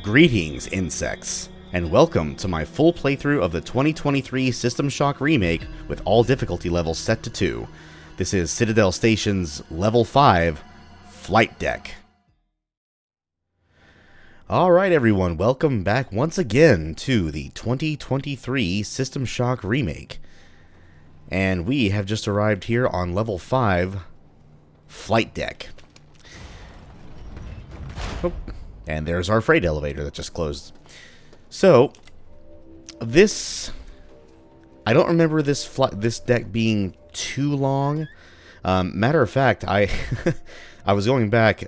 Greetings, insects, and welcome to my full playthrough of the 2023 System Shock remake with all difficulty levels set to 2. This is Citadel Station's Level 5 Flight Deck. Alright everyone, welcome back once again to the 2023 System Shock remake. And we have just arrived here on Level 5 Flight Deck. Oh. And there's our freight elevator that just closed. So, this... I don't remember this deck being too long. Matter of fact, I was going back...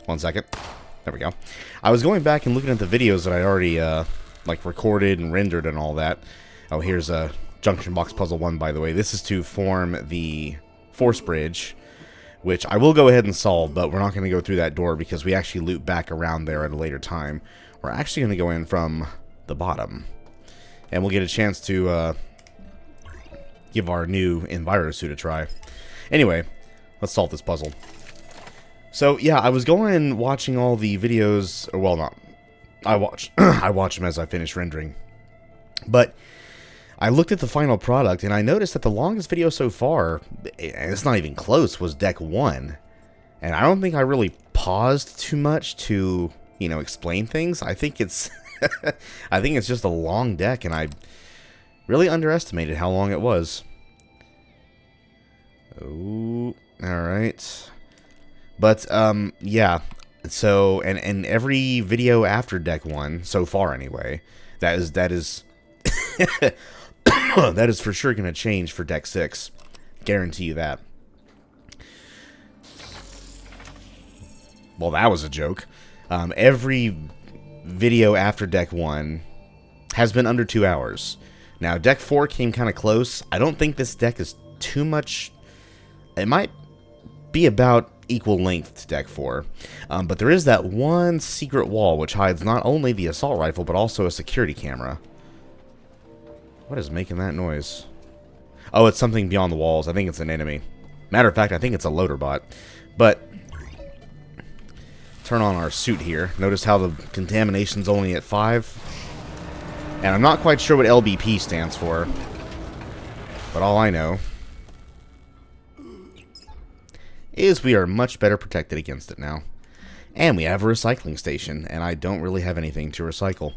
One second. There we go. I was going back and looking at the videos that I already recorded and rendered and all that. Oh, here's a Junction Box Puzzle 1, by the way. This is to form the Force Bridge, which I will go ahead and solve, but we're not going to go through that door because we actually loop back around there at a later time. We're actually going to go in from the bottom, and we'll get a chance to give our new Enviro suit a try. Anyway, let's solve this puzzle. So, yeah, I was going and watching all the videos, or well, not, I watched them as I finished rendering, but I looked at the final product, and I noticed that the longest video so far, and it's not even close, was Deck 1. And I don't think I really paused too much to, you know, explain things. I think it's I think it's just a long deck, and I really underestimated how long it was. Oh, alright. But, yeah. So, and every video after Deck 1, so far anyway, that is that is for sure going to change for Deck 6. Guarantee you that. Well, that was a joke. Every video after Deck 1 has been under 2 hours. Now, Deck 4 came kind of close. I don't think this deck is too much... It might be about equal length to Deck 4. But there is that one secret wall which hides not only the assault rifle, but also a security camera. What is making that noise? Oh, it's something beyond the walls. I think it's an enemy. Matter of fact, I think it's a loader bot. But, turn on our suit here. Notice how the contamination's only at 5. And I'm not quite sure what LBP stands for. But all I know is we are much better protected against it now. And we have a recycling station, and I don't really have anything to recycle.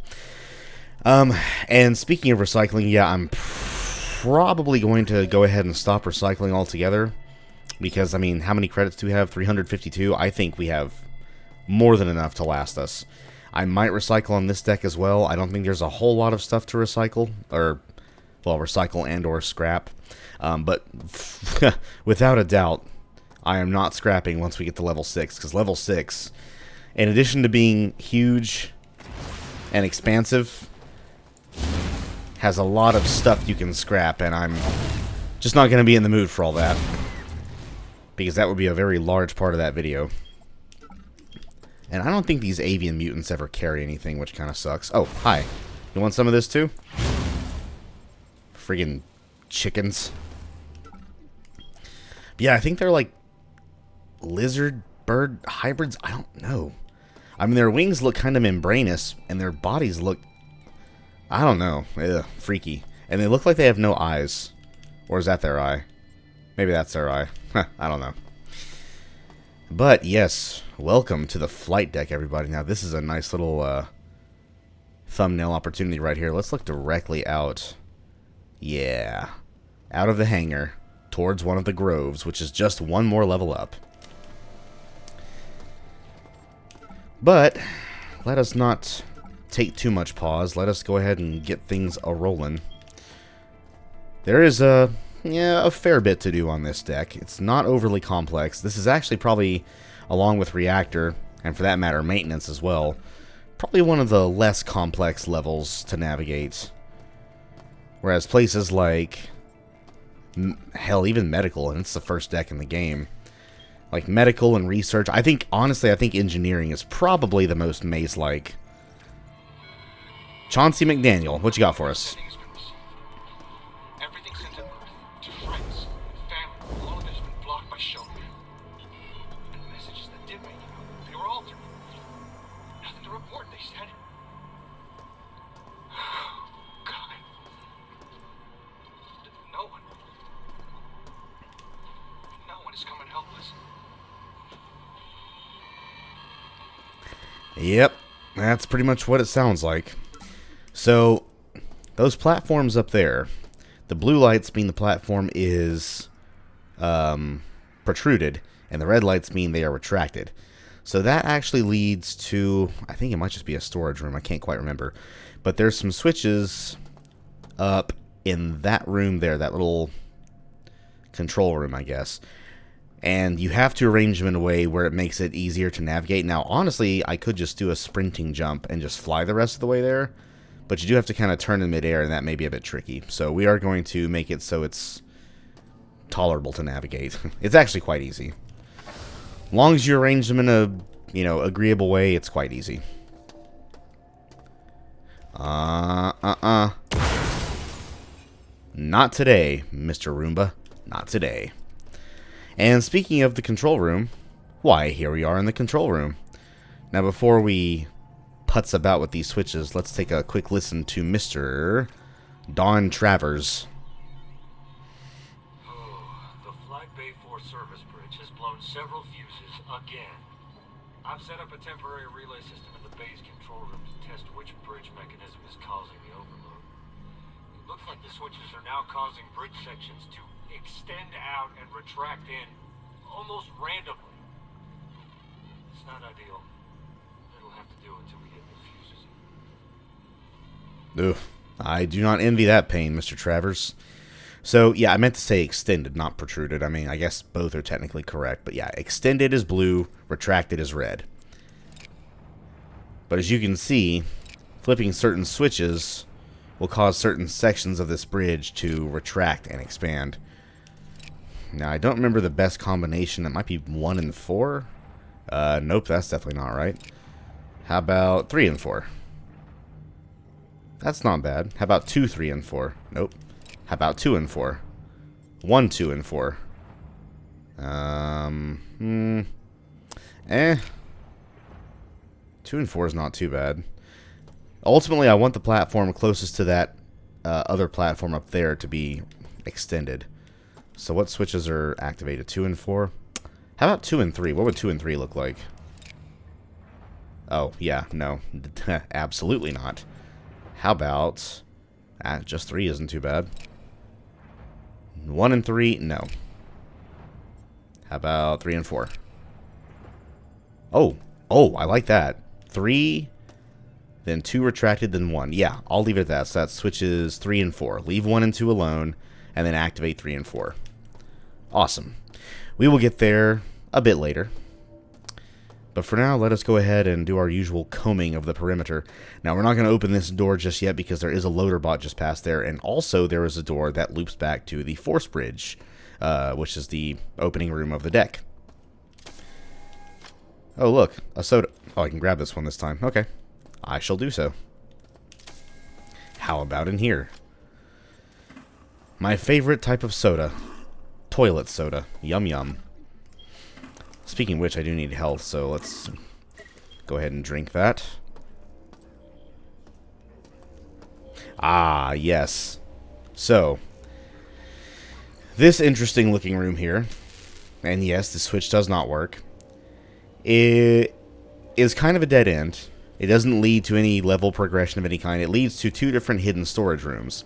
And speaking of recycling, yeah, I'm probably going to go ahead and stop recycling altogether. Because, I mean, how many credits do we have? 352? I think we have more than enough to last us. I might recycle on this deck as well. I don't think there's a whole lot of stuff to recycle. Or, well, recycle and or scrap. But, without a doubt, I am not scrapping once we get to level 6. Because level 6, in addition to being huge and expansive, has a lot of stuff you can scrap, and I'm just not going to be in the mood for all that. Because that would be a very large part of that video. And I don't think these avian mutants ever carry anything, which kind of sucks. Oh, hi. You want some of this too? Friggin' chickens. Yeah, I think they're like lizard bird hybrids. I don't know. I mean, their wings look kind of membranous, and their bodies look... I don't know. Ugh, freaky. And they look like they have no eyes. Or is that their eye? Maybe that's their eye. I don't know. But, yes. Welcome to the flight deck, everybody. Now, this is a nice little thumbnail opportunity right here. Let's look directly out. Yeah. Out of the hangar. Towards one of the groves, which is just one more level up. But, let us not take too much pause. Let us go ahead and get things a-rolling. There is a fair bit to do on this deck. It's not overly complex. This is actually probably, along with Reactor, and for that matter, Maintenance as well, probably one of the less complex levels to navigate. Whereas places like, hell, even Medical, and it's the first deck in the game, like Medical and Research, honestly, I think Engineering is probably the most maze-like. Chauncey McDaniel, what you got for us? Everything sent to Earth, to friends, family, all of it has been blocked by Shogun. And the messages that did make it out, they were altered. Nothing the report, they said. God. No one. No one is coming to help us. Yep, that's pretty much what it sounds like. So, those platforms up there, the blue lights mean the platform is protruded, and the red lights mean they are retracted. So that actually leads to, I think it might just be a storage room, I can't quite remember. But there's some switches up in that room there, that little control room, I guess. And you have to arrange them in a way where it makes it easier to navigate. Now, honestly, I could just do a sprinting jump and just fly the rest of the way there. But you do have to kind of turn in midair, and that may be a bit tricky. So we are going to make it so it's tolerable to navigate. It's actually quite easy. As long as you arrange them in a, agreeable way, it's quite easy. Not today, Mr. Roomba. Not today. And speaking of the control room, why, here we are in the control room. Now, before we putz about with these switches, let's take a quick listen to Mr. Don Travers. The Flag Bay 4 service bridge has blown several fuses again. I've set up a temporary relay system in the bay's control room to test which bridge mechanism is causing the overload. It looks like the switches are now causing bridge sections to extend out and retract in almost randomly. It's not ideal. It'll have to do until we get the fuses in. Ugh, I do not envy that pain, Mr. Travers. So, yeah, I meant to say extended, not protruded. I mean, I guess both are technically correct. But yeah, extended is blue, retracted is red. But as you can see, flipping certain switches will cause certain sections of this bridge to retract and expand. Now, I don't remember the best combination. It might be 1 and 4. Nope, that's definitely not right. How about 3 and 4? That's not bad. How about 2, 3, and 4? Nope. How about 2 and 4? 1, 2, and 4. 2 and 4 is not too bad. Ultimately, I want the platform closest to that other platform up there to be extended. So what switches are activated? 2 and 4? How about 2 and 3? What would 2 and 3 look like? Oh, yeah, no. Absolutely not. How about... just 3 isn't too bad. 1 and 3? No. How about 3 and 4? Oh, I like that. 3, then 2 retracted, then 1. Yeah, I'll leave it at that. So that switches 3 and 4. Leave 1 and 2 alone, and then activate 3 and 4. Awesome. We will get there a bit later. But for now, let us go ahead and do our usual combing of the perimeter. Now, we're not going to open this door just yet because there is a loader bot just past there. And also, there is a door that loops back to the force bridge, which is the opening room of the deck. Oh, look. A soda. Oh, I can grab this one this time. Okay. I shall do so. How about in here? My favorite type of soda. Toilet soda. Yum yum. Speaking of which, I do need health, so let's go ahead and drink that. Ah, yes. So, this interesting looking room here, and yes, the switch does not work, it is kind of a dead end. It doesn't lead to any level progression of any kind. It leads to 2 different hidden storage rooms.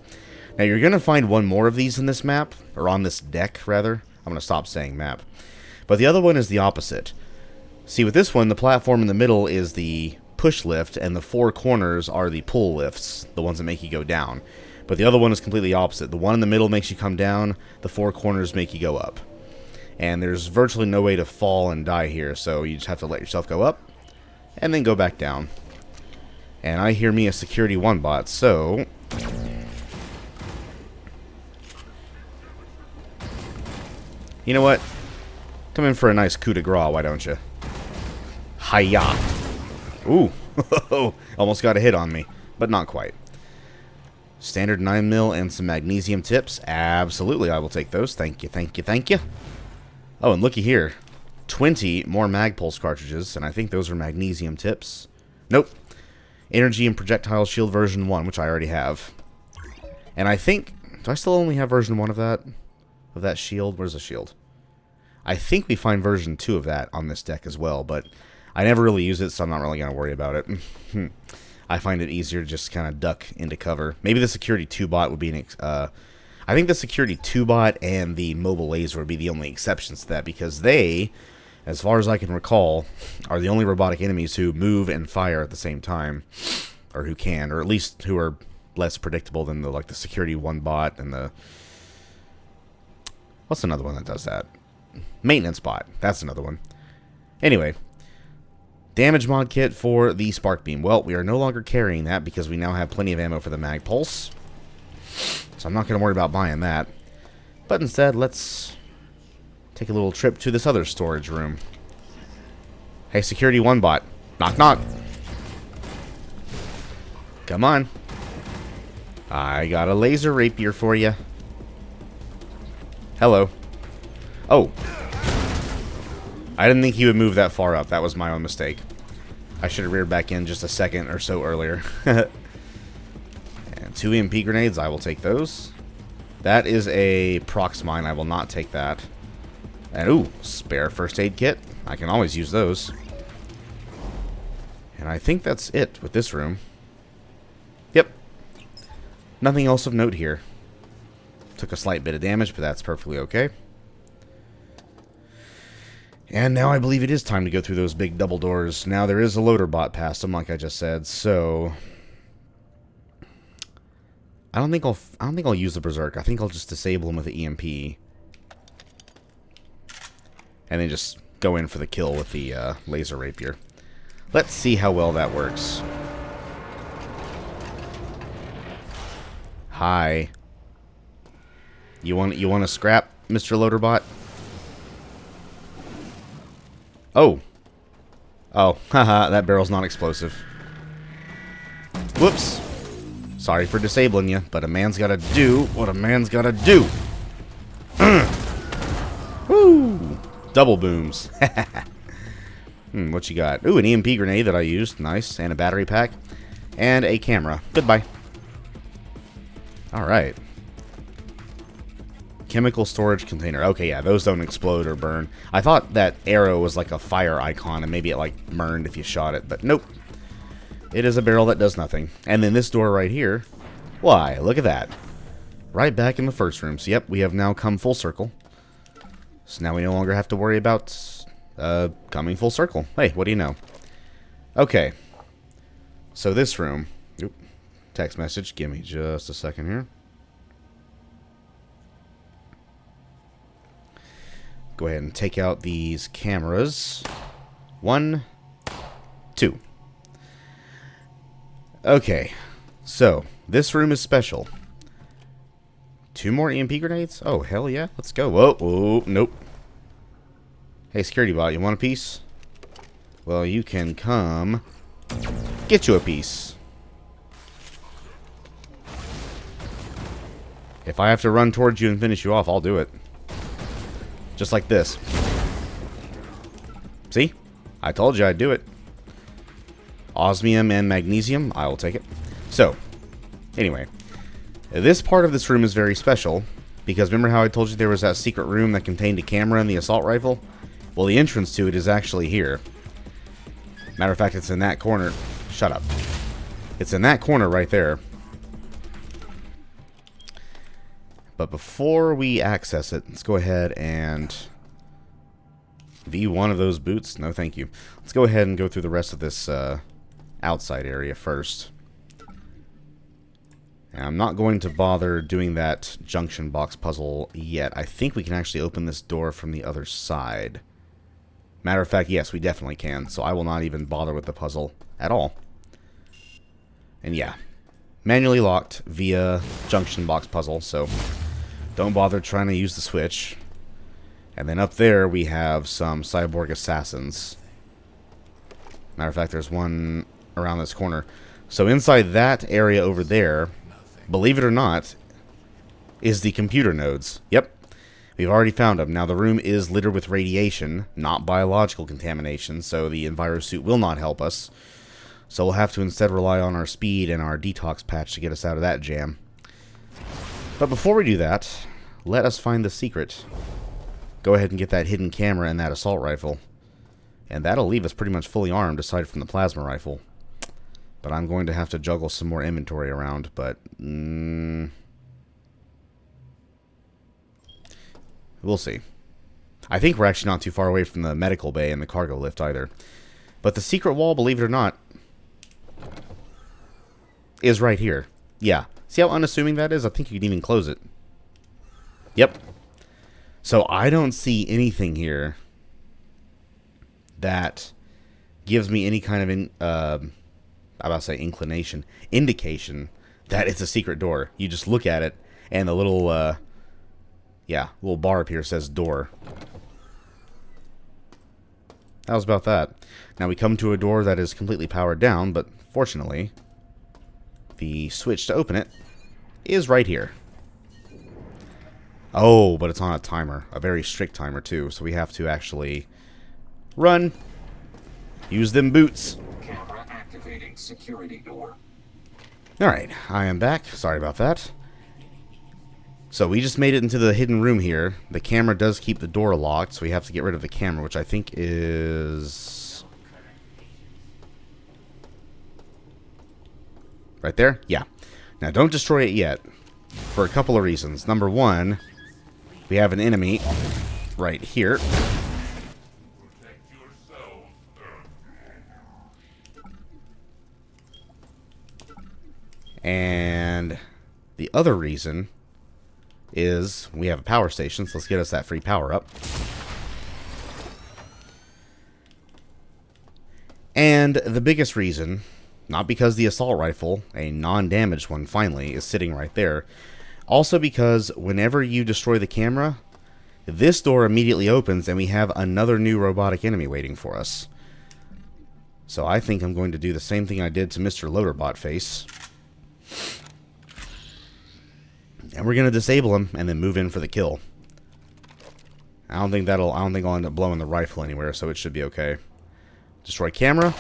Now, you're going to find one more of these in this map, or on this deck, rather. I'm going to stop saying map. But the other one is the opposite. See, with this one, the platform in the middle is the push lift, and the 4 corners are the pull lifts, the ones that make you go down. But the other one is completely opposite. The one in the middle makes you come down, the 4 corners make you go up. And there's virtually no way to fall and die here, so you just have to let yourself go up, and then go back down. And I hear me a Security 1 bot, so... You know what? Come in for a nice coup de grace, why don't you? Hiya! Ooh! Almost got a hit on me, but not quite. Standard 9mm and some magnesium tips. Absolutely, I will take those. Thank you, thank you, thank you. Oh, and looky here. 20 more mag pulse cartridges, and I think those are magnesium tips. Nope. Energy and projectile shield version 1, which I already have. And I think... Do I still only have version 1 of that? Of that shield? Where's the shield? I think we find version 2 of that on this deck as well, but I never really use it, so I'm not really going to worry about it. I find it easier to just kind of duck into cover. Maybe the Security 2 bot would be an... I think the Security 2 bot and the Mobile Laser would be the only exceptions to that, because they, as far as I can recall, are the only robotic enemies who move and fire at the same time. Or who can, or at least who are less predictable than the Security 1 bot and the... What's another one that does that? Maintenance bot. That's another one. Anyway... Damage mod kit for the Spark Beam. Well, we are no longer carrying that because we now have plenty of ammo for the Mag Pulse. So I'm not going to worry about buying that. But instead, let's take a little trip to this other storage room. Hey, Security 1 bot. Knock, knock. Come on. I got a laser rapier for you. Hello. Oh. I didn't think he would move that far up. That was my own mistake. I should have reared back in just a second or so earlier. And 2 EMP grenades. I will take those. That is a prox mine. I will not take that. And, ooh, spare first aid kit. I can always use those. And I think that's it with this room. Yep. Nothing else of note here. Took a slight bit of damage, but that's perfectly okay. And now I believe it is time to go through those big double doors. Now there is a loader bot past them, like I just said, so I don't think I'll use the Berserk. I think I'll just disable him with the EMP. And then just go in for the kill with the laser rapier. Let's see how well that works. Hi. You want to scrap, Mr. Loaderbot? Oh. Oh, haha, that barrel's not explosive. Whoops. Sorry for disabling you, but a man's gotta do what a man's gotta do. Woo! Double booms. What you got? Ooh, an EMP grenade that I used. Nice. And a battery pack. And a camera. Goodbye. Alright. Chemical storage container. Okay, yeah, those don't explode or burn. I thought that arrow was like a fire icon and maybe it like burned if you shot it, but nope. It is a barrel that does nothing. And then this door right here. Why, look at that. Right back in the first room. So yep, we have now come full circle. So now we no longer have to worry about coming full circle. Hey, what do you know? Okay. So this room. Oop, text message. Give me just a second here. Go ahead and take out these cameras. 1, 2. Okay, so this room is special. 2 more EMP grenades? Oh, hell yeah. Let's go. Whoa, whoa, nope. Hey, security bot, you want a piece? Well, you can come get you a piece. If I have to run towards you and finish you off, I'll do it. Just like this. See? I told you I'd do it. Osmium and magnesium. I will take it. So, anyway. This part of this room is very special. Because remember how I told you there was that secret room that contained a camera and the assault rifle? Well, the entrance to it is actually here. Matter of fact, it's in that corner. Shut up. It's in that corner right there. But before we access it, let's go ahead and V1 of those boots. No, thank you. Let's go ahead and go through the rest of this outside area first. And I'm not going to bother doing that junction box puzzle yet. I think we can actually open this door from the other side. Matter of fact, yes, we definitely can. So I will not even bother with the puzzle at all. And yeah, manually locked via junction box puzzle, so don't bother trying to use the switch. And then up there we have some cyborg assassins. Matter of fact, there's one around this corner. So inside that area over there, believe it or not, is the computer nodes. Yep, we've already found them. Now the room is littered with radiation, not biological contamination, so the envirosuit will not help us. So we'll have to instead rely on our speed and our detox patch to get us out of that jam. But before we do that, let us find the secret. Go ahead and get that hidden camera and that assault rifle. And that'll leave us pretty much fully armed aside from the plasma rifle. But I'm going to have to juggle some more inventory around, but... we'll see. I think we're actually not too far away from the medical bay and the cargo lift either. But the secret wall, believe it or not, is right here. Yeah. See how unassuming that is? I think you can even close it. Yep. So I don't see anything here that gives me any kind of indication that it's a secret door. You just look at it, and the little, little bar up here says door. How's about that? Now we come to a door that is completely powered down, but fortunately, the switch to open it is right here. Oh, but it's on a timer. A very strict timer, too. So we have to actually run. Use them boots. Camera activating security door. Alright, I am back. Sorry about that. So we just made it into the hidden room here. The camera does keep the door locked, so we have to get rid of the camera, which I think is... right there? Yeah. Now, don't destroy it yet. For a couple of reasons. Number one, we have an enemy right here. And the other reason is we have a power station, so let's get us that free power up. And the biggest reason, not because the assault rifle, a non-damaged one finally, is sitting right there, also because whenever you destroy the camera, this door immediately opens and we have another new robotic enemy waiting for us. So I think I'm going to do the same thing I did to Mr. Loaderbot Face. And we're going to disable him and then move in for the kill. I don't think I'll end up blowing the rifle anywhere, so it should be okay. Destroy camera.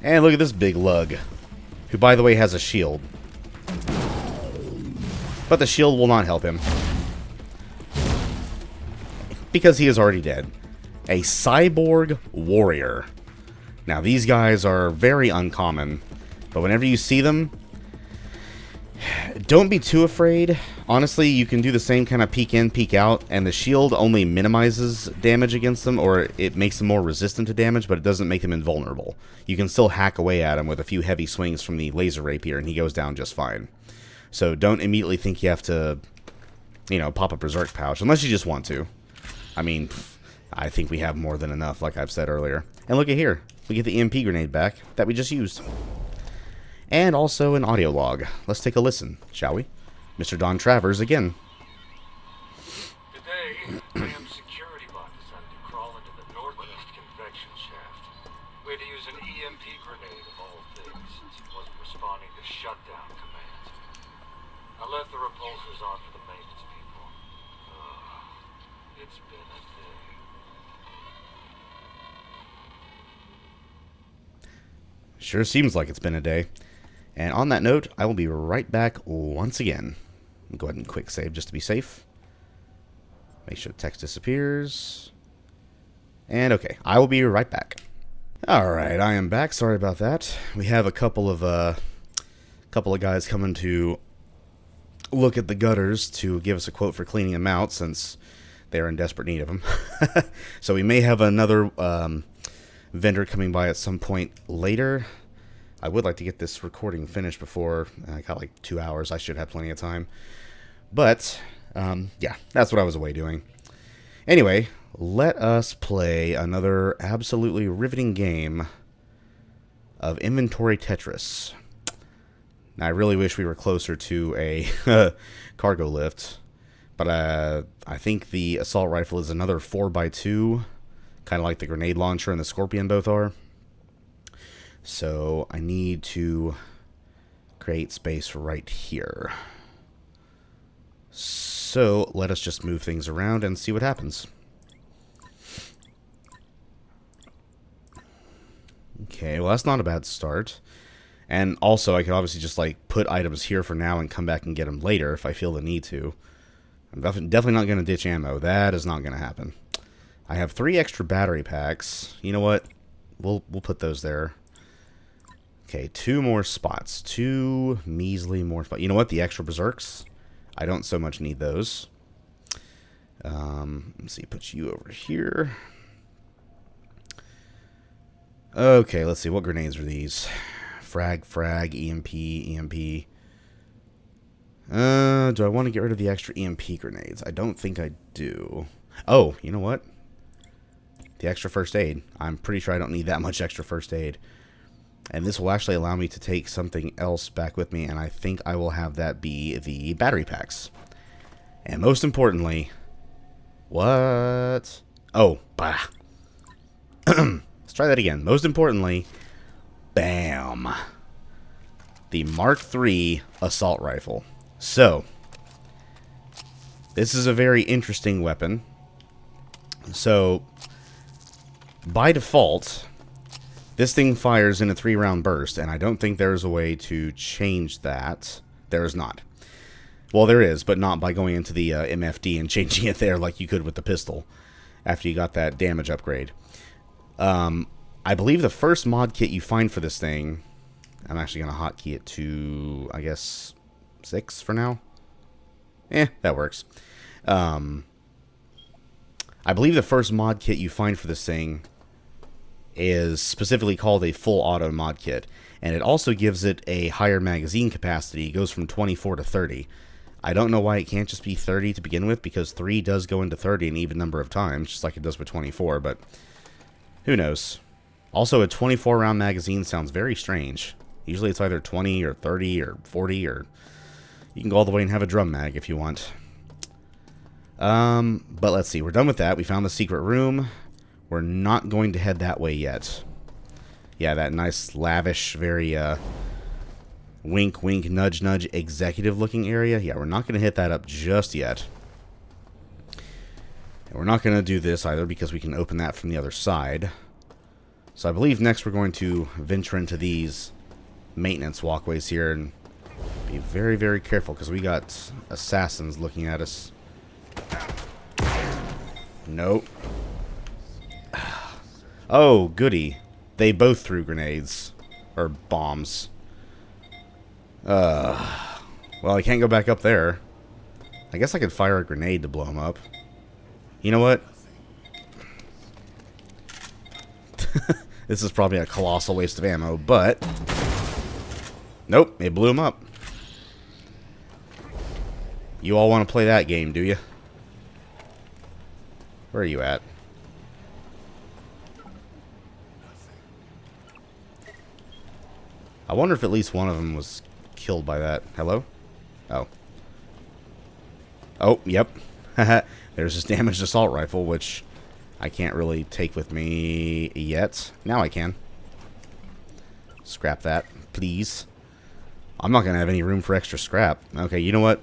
And look at this big lug, who by the way has a shield. But the shield will not help him, because he is already dead. A cyborg warrior. Now these guys are very uncommon, but whenever you see them, don't be too afraid. Honestly, you can do the same kind of peek in, peek out, and the shield only minimizes damage against them, or it makes them more resistant to damage, but it doesn't make them invulnerable. You can still hack away at him with a few heavy swings from the laser rapier, and he goes down just fine. So don't immediately think you have to, pop a berserk pouch, unless you just want to. I mean, I think we have more than enough, like I've said earlier. And look at here. We get the EMP grenade back that we just used. And also an audio log. Let's take a listen, shall we? Mr. Don Travers again. Today, AM security bot decided to crawl into the northeast convection shaft. We had to use an EMP grenade of all things, since he wasn't responding to shutdown commands. I left the repulsors on for the maintenance people. It's been a day. Sure seems like it's been a day. And on that note, I will be right back once again. Go ahead and quick save just to be safe. Make sure the text disappears. And okay, I will be right back. Alright, I am back. Sorry about that. We have a couple of guys coming to look at the gutters to give us a quote for cleaning them out, since they're in desperate need of them. So we may have another vendor coming by at some point later. I would like to get this recording finished before I got like 2 hours. I should have plenty of time. But, yeah, that's what I was away doing. Anyway, let us play another absolutely riveting game of inventory Tetris. Now, I really wish we were closer to a cargo lift. But I think the assault rifle is another 4x2, kind of like the grenade launcher and the Scorpion both are. So I need to create space right here. So let us just move things around and see what happens. Okay, well, that's not a bad start. And also, I could obviously just, like, put items here for now and come back and get them later if I feel the need to. I'm definitely not going to ditch ammo. That is not going to happen. I have 3 extra battery packs. You know what? We'll put those there. Okay, 2 more spots. 2 measly more spots. You know what? The extra berserks, I don't so much need those. Let's see. Put you over here. Okay, let's see. What grenades are these? Frag, EMP, EMP. Do I want to get rid of the extra EMP grenades? I don't think I do. Oh, you know what? The extra first aid. I'm pretty sure I don't need that much extra first aid. And this will actually allow me to take something else back with me, and I think I will have that be the battery packs. And most importantly, what? Oh, bah. Let's try that again. Most importantly, bam. The Mark III assault rifle. So, this is a very interesting weapon. So, by default, this thing fires in a 3-round burst, and I don't think there's a way to change that. There is not. Well, there is, but not by going into the MFD and changing it there like you could with the pistol after you got that damage upgrade. I believe the first mod kit you find for this thing, I'm actually going to hotkey it to, I guess, 6 for now. That works. I believe the first mod kit you find for this thing is specifically called a full auto mod kit, and it also gives it a higher magazine capacity. It goes from 24 to 30. I don't know why it can't just be 30 to begin with, because 3 does go into 30 an even number of times, just like it does with 24, but who knows. Also, a 24-round magazine sounds very strange. Usually it's either 20 or 30 or 40, or you can go all the way and have a drum mag if you want. But let's see. We're done with that. We found the secret room. We're not going to head that way yet. Yeah, that nice, lavish, very, wink, wink, nudge, nudge, executive-looking area. Yeah, we're not going to hit that up just yet. And we're not going to do this either because we can open that from the other side. So I believe next we're going to venture into these maintenance walkways here and be very, very careful because we got assassins looking at us. Nope. Oh, goody. They both threw grenades. Or bombs. Well, I can't go back up there. I guess I could fire a grenade to blow them up. You know what? This is probably a colossal waste of ammo, but nope, it blew him up. You all want to play that game, do you? Where are you at? I wonder if at least one of them was killed by that. Hello? Oh. Oh, yep. There's this damaged assault rifle, which I can't really take with me yet. Now I can. Scrap that, please. I'm not going to have any room for extra scrap. Okay, you know what?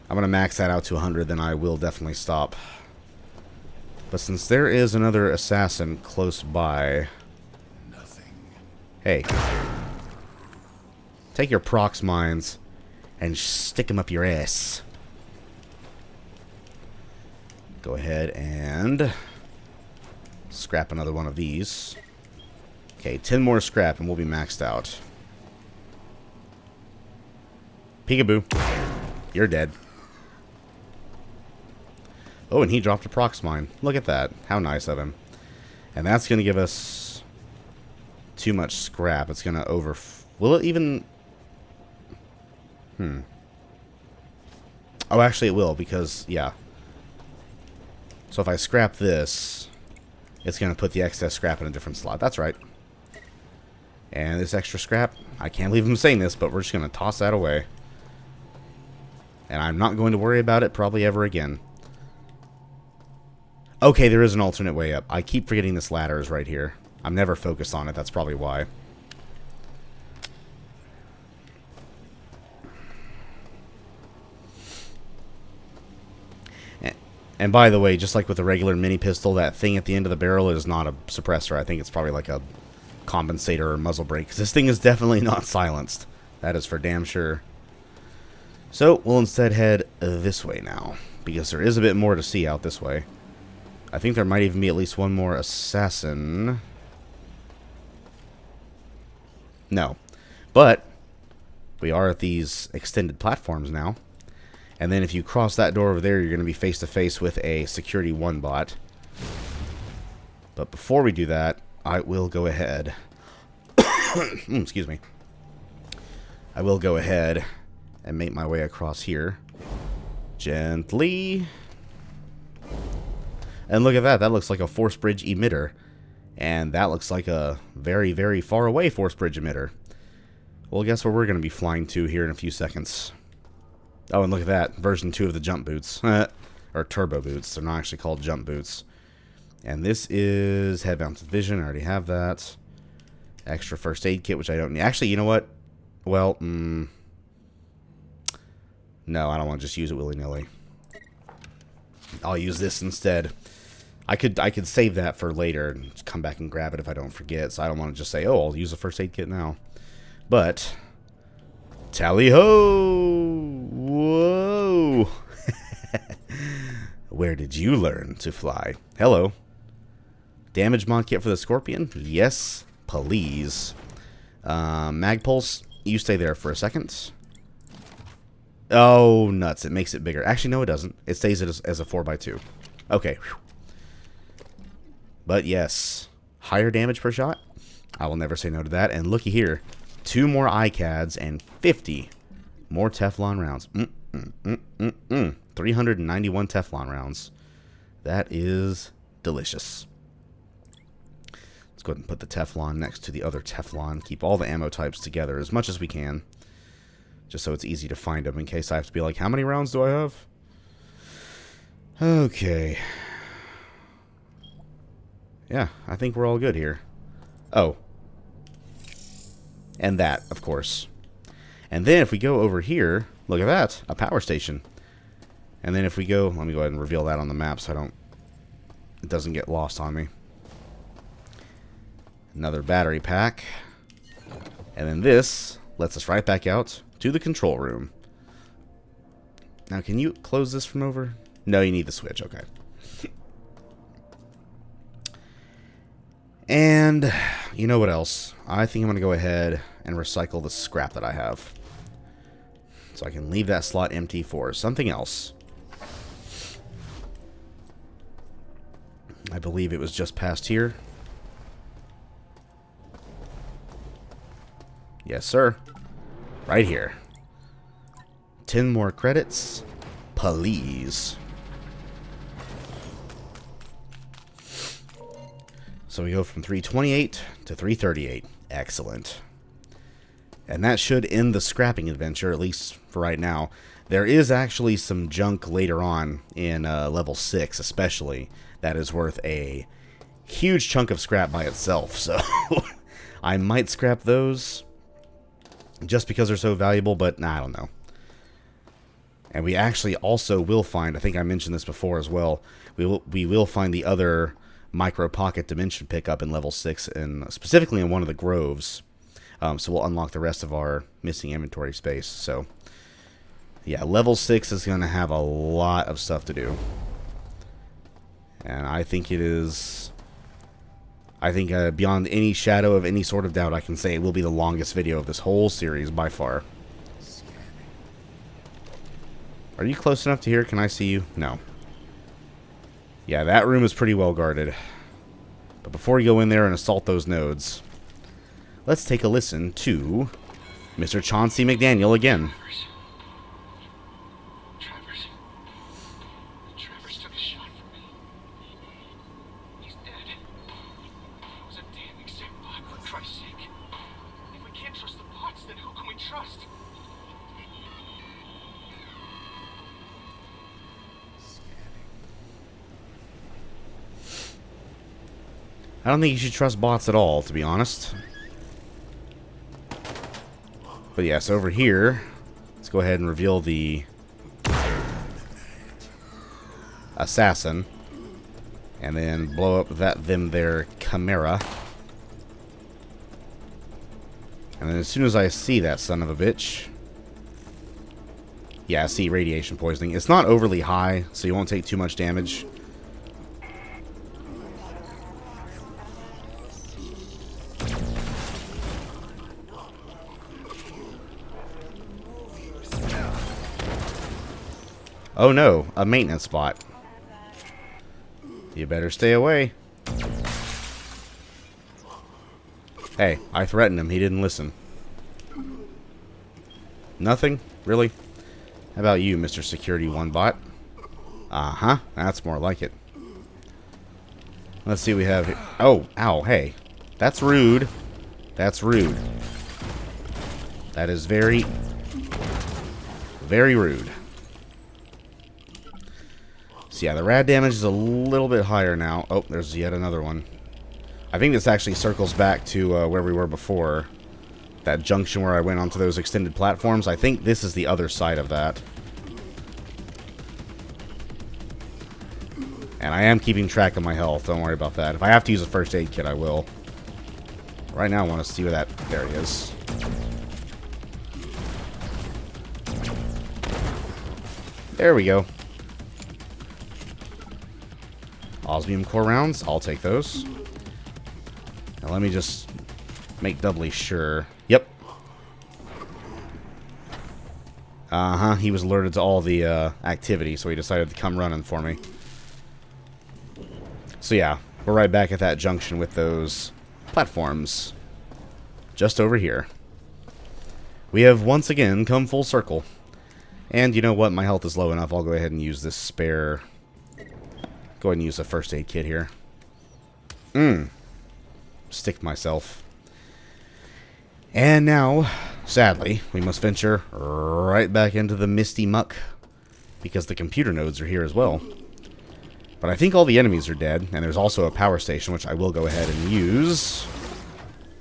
I'm going to max that out to 100, then I will definitely stop. But since there is another assassin close by... Hey. Take your prox mines and stick them up your ass. Go ahead and scrap another one of these. Okay, 10 more scrap and we'll be maxed out. Peekaboo. You're dead. Oh, and he dropped a prox mine. Look at that. How nice of him. And that's going to give us too much scrap. It's going to over... Will it even... Oh, actually it will, because, yeah. So if I scrap this, it's going to put the excess scrap in a different slot. That's right. And this extra scrap, I can't believe I'm saying this, but we're just going to toss that away. And I'm not going to worry about it probably ever again. Okay, there is an alternate way up. I keep forgetting this ladder is right here. I'm never focused on it. That's probably why. And by the way, just like with a regular mini pistol, that thing at the end of the barrel is not a suppressor. I think it's probably like a compensator or muzzle brake, 'cause this thing is definitely not silenced. That is for damn sure. So, we'll instead head this way now, because there is a bit more to see out this way. I think there might even be at least one more assassin. No. But, we are at these extended platforms now. And then if you cross that door over there, you're going to be face to face with a Security 1 bot. But before we do that, I will go ahead. Excuse me. I will go ahead and make my way across here. Gently. And look at that. That looks like a force bridge emitter. And that looks like a very, very far away force bridge emitter. Well, guess where we're going to be flying to here in a few seconds. Oh, and look at that. Version 2 of the jump boots. Or turbo boots. They're not actually called jump boots. And this is headbound vision. I already have that. Extra first aid kit, which I don't need. Actually, you know what? Well, no, I don't want to just use it willy-nilly. I'll use this instead. I could save that for later and just come back and grab it if I don't forget. So I don't want to just say, oh, I'll use a first aid kit now. But tally-ho! Whoa! Where did you learn to fly? Hello. Damage mod kit for the Scorpion? Yes, please. Mag pulse, you stay there for a second. Oh, nuts. It makes it bigger. Actually, no, it doesn't. It stays as a 4x2. Okay. But yes, higher damage per shot. I will never say no to that. And looky here. 2 more iCads and 50 more Teflon rounds. 391 Teflon rounds. That is delicious. Let's go ahead and put the Teflon next to the other Teflon. Keep all the ammo types together as much as we can. Just so it's easy to find them in case I have to be like, how many rounds do I have? Okay. Yeah, I think we're all good here. Oh. And that, of course. And then if we go over here, look at that, a power station. And then if we go, let me go ahead and reveal that on the map so it doesn't get lost on me. Another battery pack. And then this lets us right back out to the control room. Now, can you close this from over? No, you need the switch. Okay. And you know what else? I think I'm going to go ahead and recycle the scrap that I have. So I can leave that slot empty for something else. I believe it was just past here. Yes, sir. Right here. 10 more credits. Please. So we go from 328 to 338. Excellent. And that should end the scrapping adventure, at least for right now. There is actually some junk later on in level 6, especially, that is worth a huge chunk of scrap by itself. So I might scrap those just because they're so valuable, but nah, I don't know. And we actually also will find, I think I mentioned this before as well, we will find the other micro pocket dimension pickup in level 6, and specifically in one of the groves. So we'll unlock the rest of our missing inventory space. So yeah, level 6 is going to have a lot of stuff to do. And I think it is, beyond any shadow of any sort of doubt, I can say it will be the longest video of this whole series by far. Are you close enough to here? Can I see you? No. Yeah, that room is pretty well guarded. But before we go in there and assault those nodes, let's take a listen to Mr. Chauncey McDaniel again. Travers took a shot from me. He's dead. It was a damn exec bot, for Christ's sake. If we can't trust the bots, then who can we trust? I don't think you should trust bots at all, to be honest. But yes, over here, let's go ahead and reveal the assassin. And then blow up their chimera. And then as soon as I see that son of a bitch... Yeah, I see radiation poisoning. It's not overly high, so you won't take too much damage. Oh no, a maintenance spot. You better stay away. Hey, I threatened him. He didn't listen. Nothing? Really? How about you, Mr. Security One Bot? Uh-huh. That's more like it. Let's see what we have here. Oh, ow, hey. That's rude. That's rude. That is very, very rude. So yeah, the rad damage is a little bit higher now. Oh, there's yet another one. I think this actually circles back to where we were before. That junction where I went onto those extended platforms. I think this is the other side of that. And I am keeping track of my health. Don't worry about that. If I have to use a first aid kit, I will. Right now, I want to see where that... There he is. There we go. Osmium core rounds. I'll take those. Now let me just make doubly sure. Yep. Uh-huh. He was alerted to all the activity, so he decided to come running for me. So yeah, we're right back at that junction with those platforms. Just over here. We have once again come full circle. And you know what? My health is low enough. I'll go ahead and use this spare... Go ahead and use a first aid kit here. Stick myself. And now, sadly, we must venture right back into the misty muck. Because the computer nodes are here as well. But I think all the enemies are dead. And there's also a power station, which I will go ahead and use.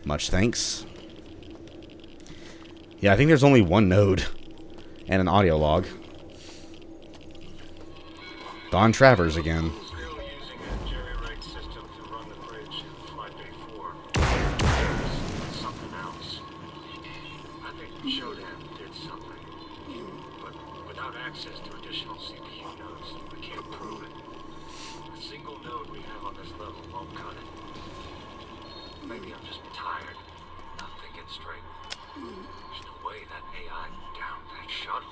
Much thanks. Yeah, I think there's only one node. And an audio log. Don Travers again. Still using a jerry-rig system to run the bridge in Flight Bay 4. There's something else. I think Shodan did something. But without access to additional CPU nodes, we can't prove it. A single node we have on this level won't cut it. Maybe I'm just tired, not thinking straight. There's no way that AI downed that shuttle.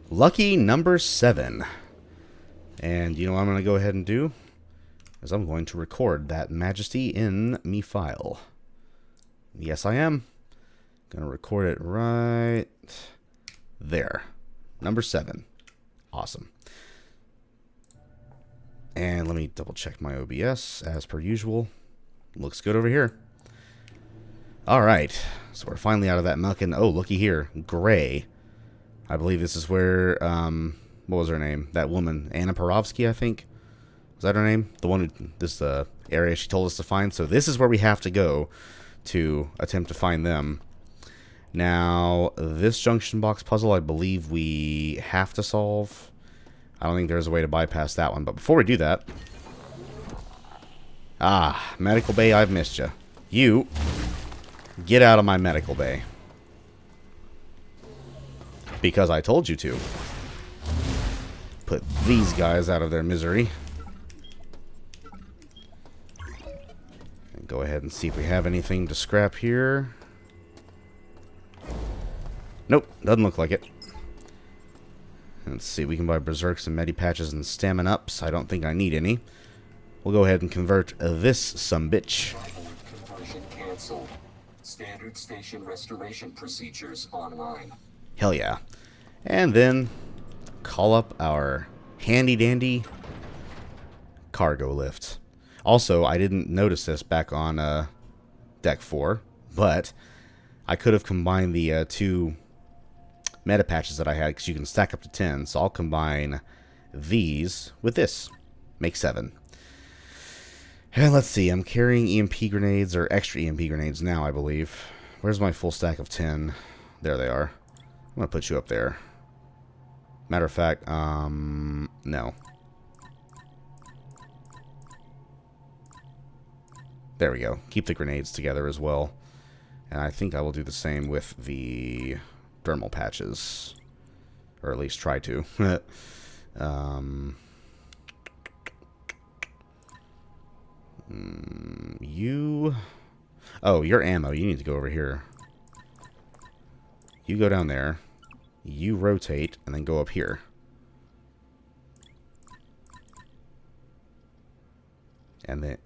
Lucky number 7. And you know what I'm going to go ahead and do? Is I'm going to record that majesty in me file. Yes, I am. Going to record it right there. Number 7. Awesome. And let me double check my OBS as per usual. Looks good over here. Alright. So we're finally out of that muck. And oh, looky here. Gray. I believe this is where, what was her name? That woman, Anna Perovsky, I think. Was that her name? The one who, this area she told us to find. So this is where we have to go to attempt to find them. Now, this junction box puzzle, I believe we have to solve. I don't think there's a way to bypass that one. But before we do that... Ah, medical bay, I've missed you. You, get out of my medical bay. Because I told you to. Put these guys out of their misery. And go ahead and see if we have anything to scrap here. Nope, doesn't look like it. Let's see, we can buy berserks and medipatches and stamina ups. I don't think I need any. We'll go ahead and convert this sumbitch. Conversion canceled. Standard station restoration procedures online. Hell yeah. And then call up our handy-dandy cargo lift. Also, I didn't notice this back on Deck 4, but I could have combined the two meta patches that I had, because you can stack up to 10. So I'll combine these with this. Make 7. And let's see, I'm carrying EMP grenades, or extra EMP grenades now, I believe. Where's my full stack of 10? There they are. I'm going to put you up there. Matter of fact, no. There we go. Keep the grenades together as well. And I think I will do the same with the thermal patches. Or at least try to. You... Oh, your ammo. You need to go over here. You go down there. You rotate, and then go up here. And then...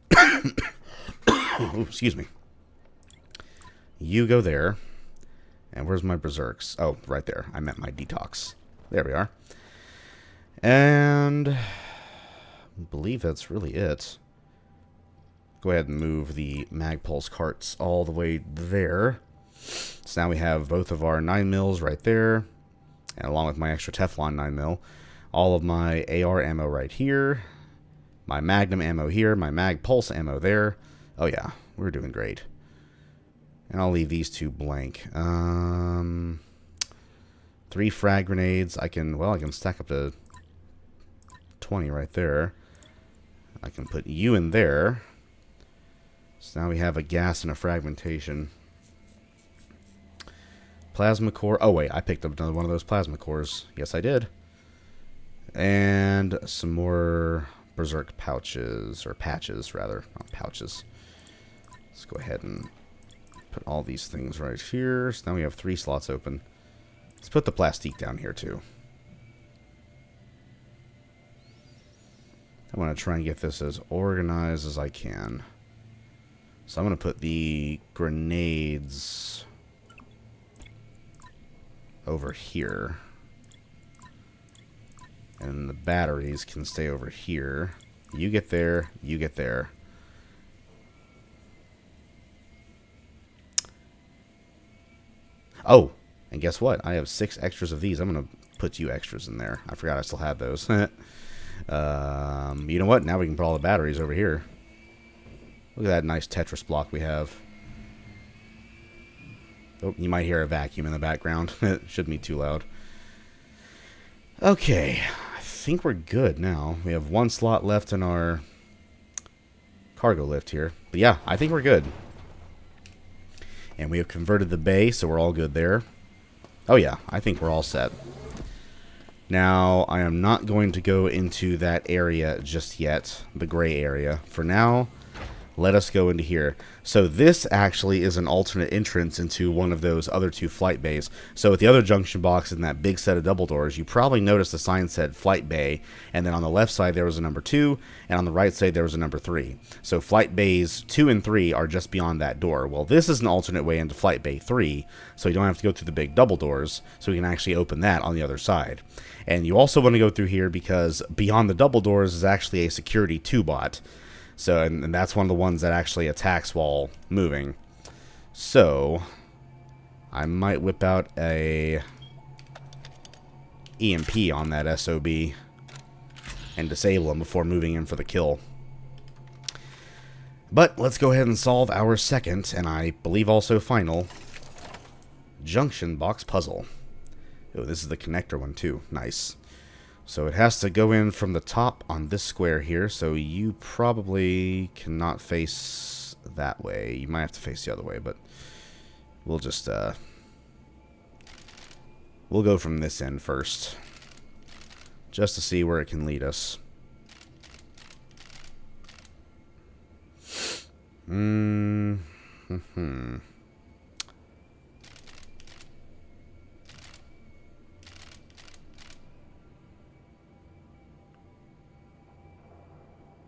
Ooh, excuse me. You go there. And where's my berserks? Oh, right there. I meant my detox. There we are. And... I believe that's really it. Go ahead and move the mag pulse carts all the way there. So now we have both of our 9mm right there. And along with my extra Teflon 9mm. All of my AR ammo right here. My Magnum ammo here. My mag pulse ammo there. Oh yeah, we're doing great. And I'll leave these two blank. 3 frag grenades. I can stack up to 20 right there. I can put you in there. So now we have a gas and a fragmentation. Plasma core. Oh, wait. I picked up another one of those plasma cores. Yes, I did. And some more berserk pouches. Or patches, rather. Not pouches. Let's go ahead and put all these things right here. So now we have 3 slots open. Let's put the plastique down here, too. I want to try and get this as organized as I can. So I'm going to put the grenades over here. And the batteries can stay over here. You get there, you get there. Oh, and guess what? I have 6 extras of these. I'm going to put you extras in there. I forgot I still had those. You know what? Now we can put all the batteries over here. Look at that nice Tetris block we have. Oh, you might hear a vacuum in the background. It shouldn't be too loud. Okay, I think we're good now. We have 1 slot left in our cargo lift here. But yeah, I think we're good. And we have converted the bay, so we're all good there. Oh yeah, I think we're all set. Now, I am not going to go into that area just yet, the gray area. For now, let us go into here. So this actually is an alternate entrance into one of those other 2 flight bays. So with the other junction box in that big set of double doors, you probably noticed the sign said flight bay, and then on the left side there was a number 2, and on the right side there was a number 3. So flight bays 2 and 3 are just beyond that door. Well, this is an alternate way into flight bay 3, so you don't have to go through the big double doors, so we can actually open that on the other side. And you also want to go through here because beyond the double doors is actually a security 2-bot. So, and that's one of the ones that actually attacks while moving. So, I might whip out a EMP on that SOB and disable him before moving in for the kill. But let's go ahead and solve our second, and I believe also final, junction box puzzle. Oh, this is the connector one too. Nice. So it has to go in from the top on this square here, so you probably cannot face that way. You might have to face the other way, but we'll just, we'll go from this end first, just to see where it can lead us.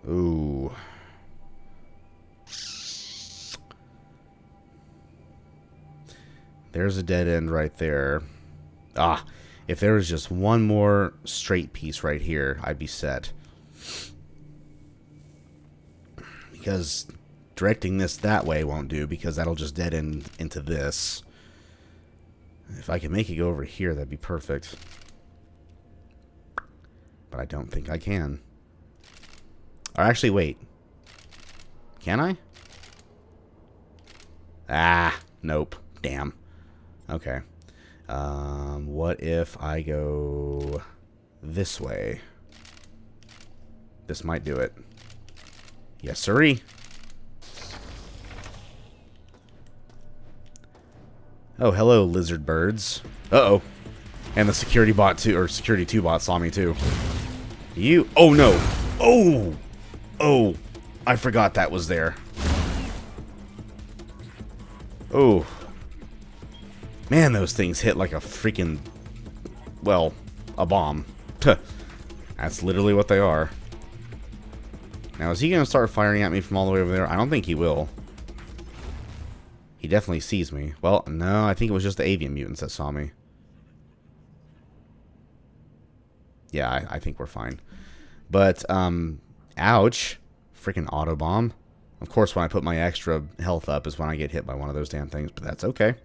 Ooh. There's a dead end right there. Ah, if there was just one more straight piece right here, I'd be set. Because directing this that way won't do, because that'll just dead end into this. If I can make it go over here, that'd be perfect. But I don't think I can. Or actually, wait. Can I? Ah, nope. Damn. Okay. What if I go this way? This might do it. Yes, sirree. Oh, hello, lizard birds. Uh-oh. And the security bot too, or security 2 bot saw me too. You, oh no. Oh! Oh, I forgot that was there. Oh. Man, those things hit like a freaking, well, a bomb. That's literally what they are. Now, is he going to start firing at me from all the way over there? I don't think he will. He definitely sees me. Well, no, I think it was just the avian mutants that saw me. Yeah, I think we're fine. But, ouch. Freaking auto bomb. Of course, when I put my extra health up is when I get hit by one of those damn things, but that's okay.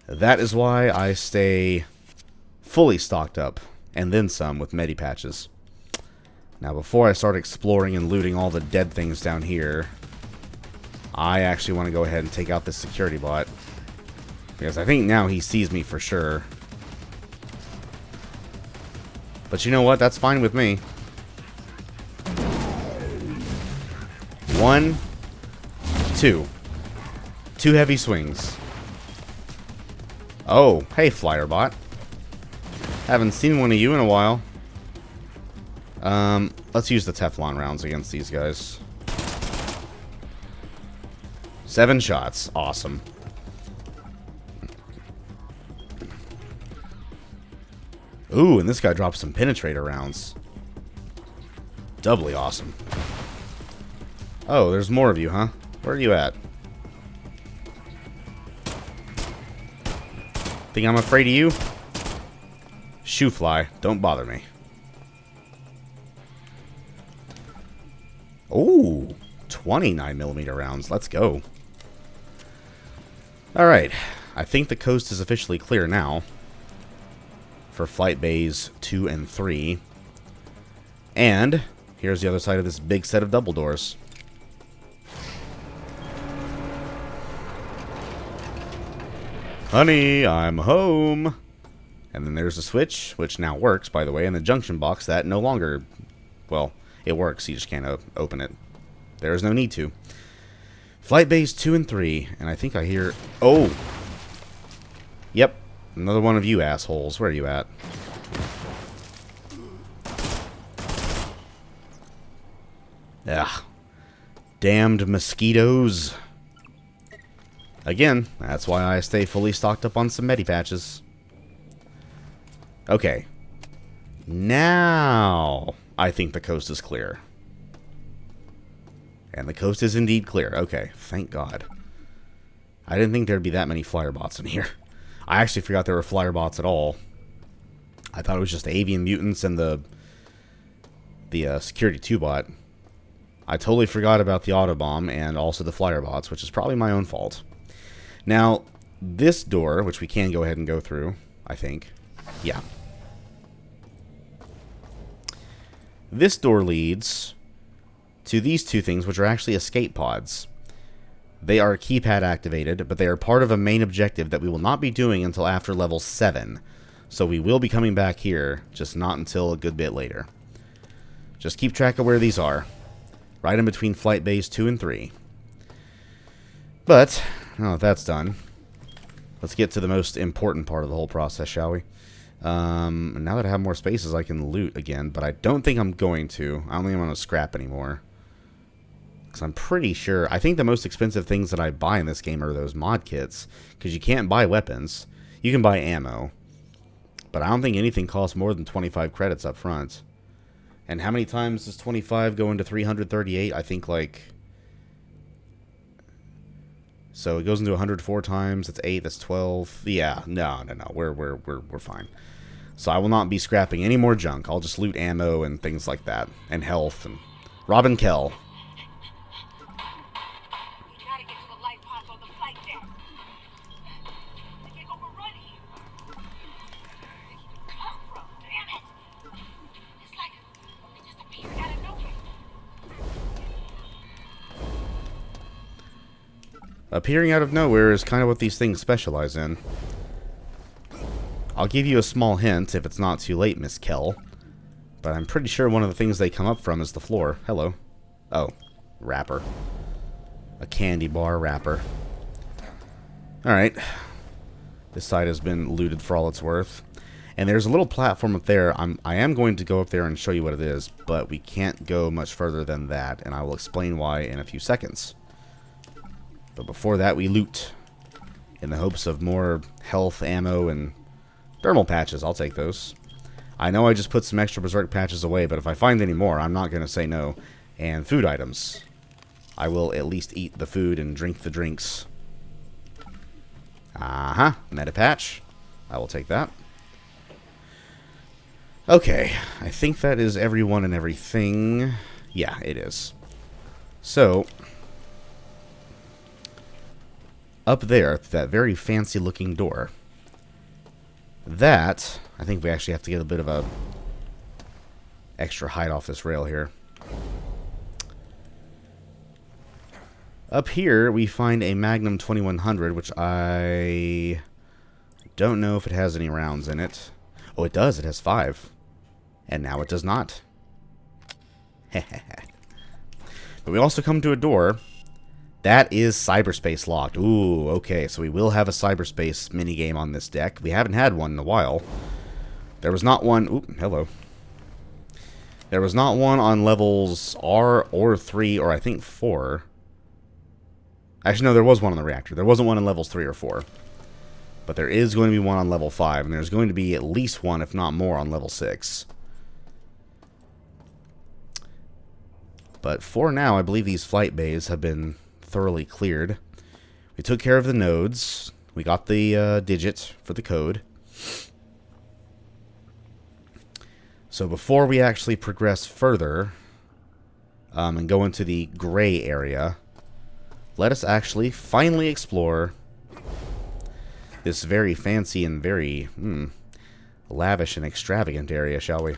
That is why I stay fully stocked up, and then some with medi patches. Now, before I start exploring and looting all the dead things down here, I actually want to go ahead and take out this security bot. Because I think now he sees me for sure. But you know what? That's fine with me. 1, 2. 2 heavy swings. Oh, hey, flyer bot. Haven't seen one of you in a while. Let's use the Teflon rounds against these guys. 7 shots. Awesome. Ooh, and this guy drops some penetrator rounds. Doubly awesome. Oh, there's more of you, huh? Where are you at? Think I'm afraid of you? Shoo fly, don't bother me. Ooh, 29mm rounds. Let's go. Alright, I think the coast is officially clear now. For flight bays 2 and 3. And here's the other side of this big set of double doors. Honey, I'm home. And then there's the switch, which now works, by the way, and the junction box that no longer, well, it works, you just can't open it. There is no need to. Flight bays 2 and 3, and I think I hear, oh! Yep, another one of you assholes. Where are you at? Ugh. Damned mosquitoes. Again, that's why I stay fully stocked up on some medi patches. Okay. Now, I think the coast is clear. And the coast is indeed clear. Okay, thank God. I didn't think there'd be that many flyer bots in here. I actually forgot there were flyer bots at all. I thought it was just avian mutants and the security 2 bot. I totally forgot about the autobomb and also the flyer bots, which is probably my own fault. Now, this door, which we can go ahead and go through, I think. Yeah. This door leads to these 2 things, which are actually escape pods. They are keypad activated, but they are part of a main objective that we will not be doing until after level 7. So we will be coming back here, just not until a good bit later. Just keep track of where these are. Right in between flight bays 2 and 3. But, now that that's done, let's get to the most important part of the whole process, shall we? Now that I have more spaces, I can loot again, but I don't think I'm going to. I don't think I'm going to scrap anymore. Because I'm pretty sure, I think the most expensive things that I buy in this game are those mod kits. Because you can't buy weapons. You can buy ammo. But I don't think anything costs more than 25 credits up front. And how many times does 25 go into 338? I think like... So it goes into 104 times. That's 8. That's 12. Yeah, no. We're fine. So I will not be scrapping any more junk. I'll just loot ammo and things like that, and health and Robin Kell. You gotta get to the light pods on the flight deck. They get overrun here. Where did you come from? Damn it! It's like they just appeared out of nowhere. Appearing out of nowhere is kind of what these things specialize in. I'll give you a small hint if it's not too late, Miss Kell. But I'm pretty sure one of the things they come up from is the floor. Hello. Oh, wrapper. A candy bar wrapper. Alright. This side has been looted for all it's worth. And there's a little platform up there. I am going to go up there and show you what it is, but we can't go much further than that, and I will explain why in a few seconds. But before that, we loot in the hopes of more health, ammo, and thermal patches. I'll take those. I know I just put some extra Berserk patches away, but if I find any more, I'm not going to say no. And food items. I will at least eat the food and drink the drinks. Meta patch. I will take that. Okay, I think that is everyone and everything. Yeah, it is. So, up there, that very fancy looking door. That, I think we actually have to get a bit of a extra height off this rail here. Up here, we find a Magnum 2100, which I don't know if it has any rounds in it. Oh, it does. It has 5. And now it does not. But we also come to a door. That is Cyberspace locked. Ooh, okay. So we will have a Cyberspace minigame on this deck. We haven't had one in a while. There was not one... Ooh, hello. There was not one on levels R or 3 or I think 4. Actually, no, there was one on the Reactor. There wasn't one on levels 3 or 4. But there is going to be one on level 5. And there's going to be at least one, if not more, on level 6. But for now, I believe these flight bays have been thoroughly cleared. We took care of the nodes. We got the digit for the code. So before we actually progress further and go into the gray area, let us actually finally explore this very fancy and very lavish and extravagant area, shall we?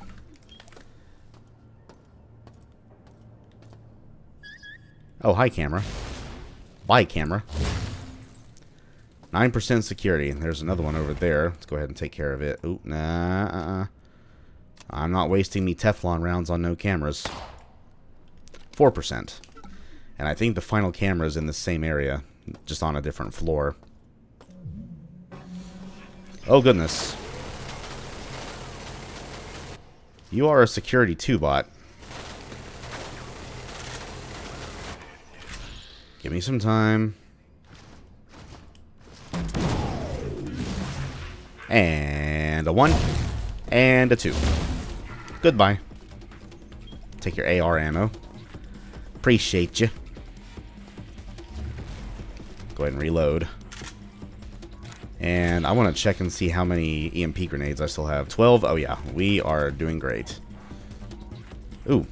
Oh, hi, camera. Bye, camera. 9% security. There's another one over there. Let's go ahead and take care of it. Ooh, nah, I'm not wasting me Teflon rounds on no cameras. 4%. And I think the final camera is in the same area, just on a different floor. Oh, goodness. You are a security 2 bot. Give me some time. And a 1. And a 2. Goodbye. Take your AR ammo. Appreciate you. Go ahead and reload. And I want to check and see how many EMP grenades I still have. 12? Oh yeah, we are doing great. Ooh.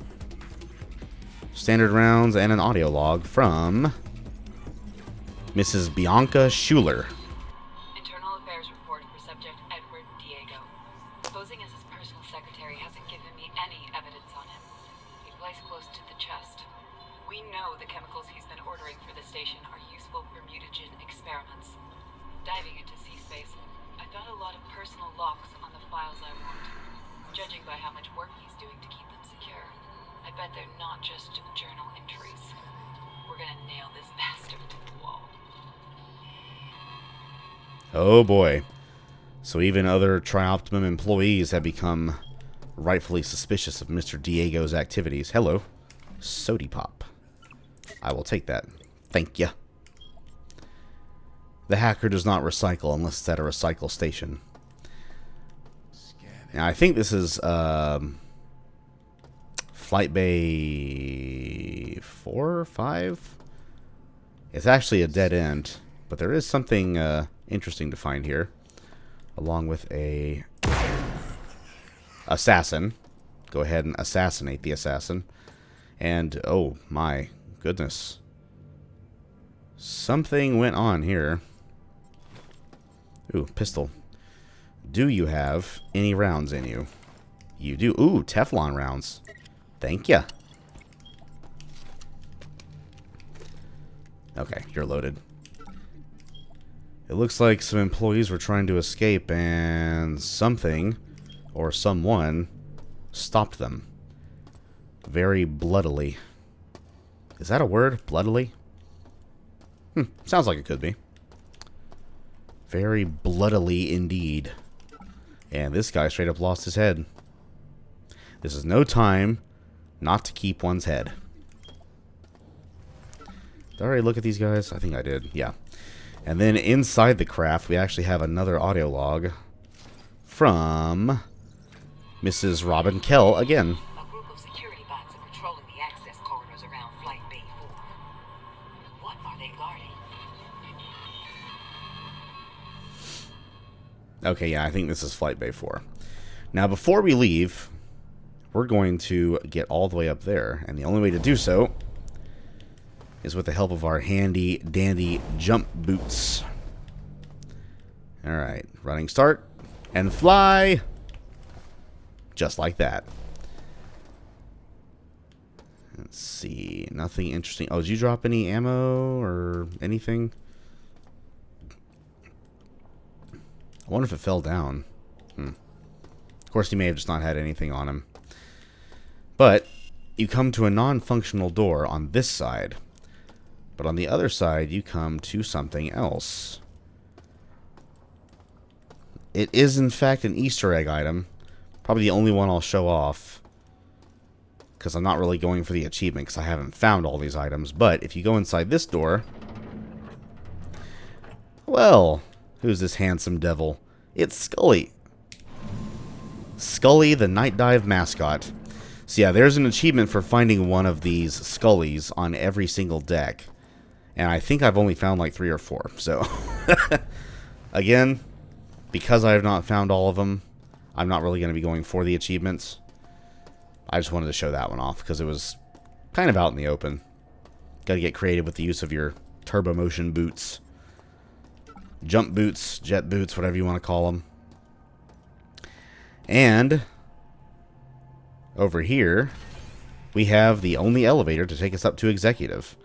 Standard rounds and an audio log from Mrs. Bianca Schuler. Internal Affairs report for subject Edward Diego. Posing as his personal secretary hasn't given me any evidence on him. He flies close to the chest. We know the chemicals he's been ordering for the station are useful for mutagen experiments. Diving into C-Space, I found a lot of personal locks on the files I want. Judging by how much work he's doing to keep them secure, I bet they're not just journal entries. We're gonna nail this bastard to the wall. Oh boy. So even other Tri-Optimum employees have become rightfully suspicious of Mr. Diego's activities. Hello. Sody Pop. I will take that. Thank you. The hacker does not recycle unless it's at a recycle station. Now, I think this is Flight Bay 4 or 5? It's actually a dead end, but there is something interesting to find here, along with a assassin. Go ahead and assassinate the assassin. And, oh my goodness. Something went on here. Ooh, pistol. Do you have any rounds in you? You do. Ooh, Teflon rounds. Thank ya. Okay, you're loaded. It looks like some employees were trying to escape and something or someone stopped them. Very bloodily. Is that a word? Bloodily? Sounds like it could be. Very bloodily indeed. And this guy straight up lost his head. This is no time not to keep one's head. Did I already look at these guys? I think I did, yeah. And then inside the craft, we actually have another audio log from Mrs. Robin Kell again. A group of security bots are patrolling the access corridors around Flight Bay 4. What are they guarding? Okay, yeah, I think this is Flight Bay 4. Now, before we leave, we're going to get all the way up there. And the only way to do so is with the help of our handy dandy jump boots. Alright, running start, and fly! Just like that. Let's see, nothing interesting. Oh, did you drop any ammo or anything? I wonder if it fell down. Of course, he may have just not had anything on him. But you come to a non-functional door on this side. But on the other side, you come to something else. It is, in fact, an Easter egg item. Probably the only one I'll show off. Because I'm not really going for the achievement, because I haven't found all these items. But if you go inside this door... Well, who's this handsome devil? It's Skully. Skully, the night dive mascot. So yeah, there's an achievement for finding one of these Skullys on every single deck. And I think I've only found like 3 or 4. So, again, because I have not found all of them, I'm not really going to be going for the achievements. I just wanted to show that one off because it was kind of out in the open. Got to get creative with the use of your turbo motion boots. Jump boots, jet boots, whatever you want to call them. And over here, we have the only elevator to take us up to Executive,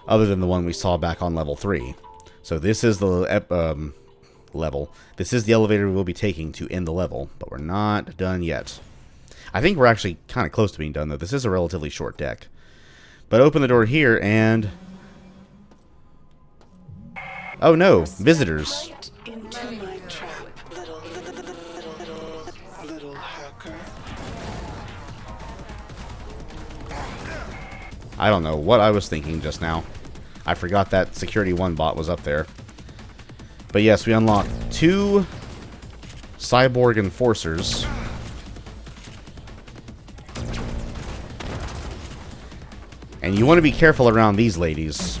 other than the one we saw back on level 3. So this is the level. This is the elevator we will be taking to end the level, but we're not done yet. I think we're actually kind of close to being done, though. This is a relatively short deck. But open the door here, and... oh no, visitors. Right into my trap, little hacker. I don't know what I was thinking just now. I forgot that Security 1 bot was up there. But yes, we unlocked 2 cyborg enforcers. And you want to be careful around these ladies.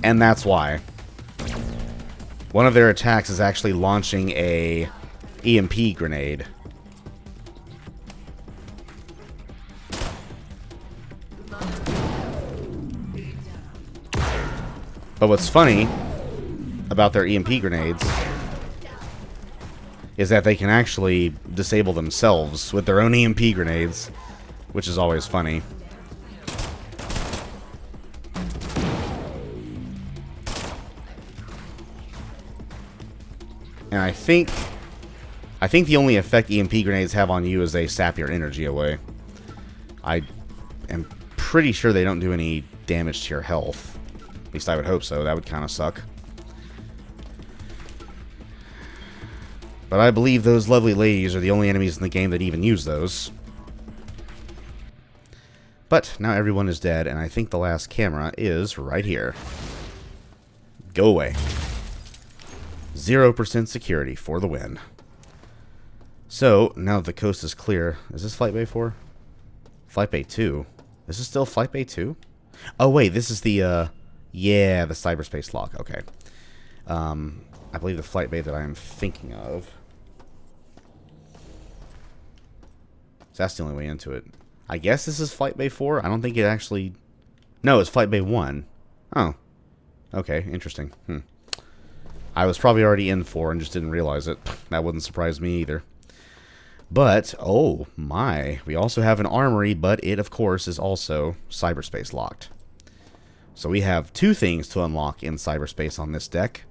And that's why. One of their attacks is actually launching a EMP grenade. But what's funny about their EMP grenades is that they can actually disable themselves with their own EMP grenades, which is always funny. And I think the only effect EMP grenades have on you is they sap your energy away. I am pretty sure they don't do any damage to your health. At least I would hope so. That would kind of suck. But I believe those lovely ladies are the only enemies in the game that even use those. But now everyone is dead, and I think the last camera is right here. Go away. 0% security for the win. So, now that the coast is clear, is this Flight Bay 4? Flight Bay 2? Is this still Flight Bay 2? Oh wait, this is the, yeah, the cyberspace lock, okay. I believe the Flight Bay that I am thinking of. So that's the only way into it. I guess this is Flight Bay 4? I don't think it actually... No, it's Flight Bay 1. Oh. Okay, interesting. I was probably already in 4 and just didn't realize it. That wouldn't surprise me either. But, oh my, we also have an armory, but it, of course, is also cyberspace locked. So we have 2 things to unlock in cyberspace on this deck.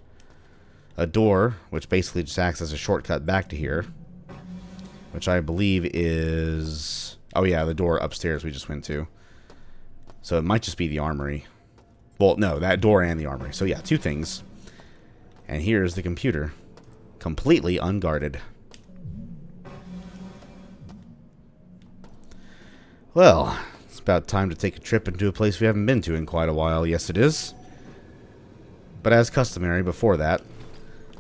A door, which basically just acts as a shortcut back to here, which I believe is... oh yeah, the door upstairs we just went to. So it might just be the armory. Well, no, that door and the armory. So yeah, 2 things. And here's the computer. Completely unguarded. Well, it's about time to take a trip into a place we haven't been to in quite a while. Yes, it is. But as customary before that,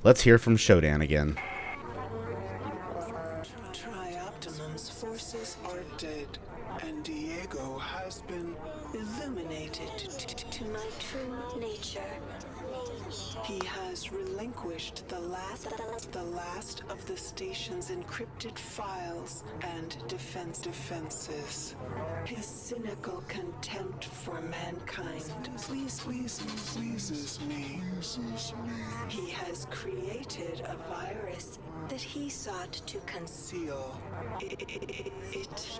let's hear from Shodan again. Trioptimum's forces are dead, and Diego has been illuminated to my true nature. He has relinquished the last of the station's encrypted files and defenses. His cynical contempt for mankind pleases me. He has created a virus that he sought to conceal. It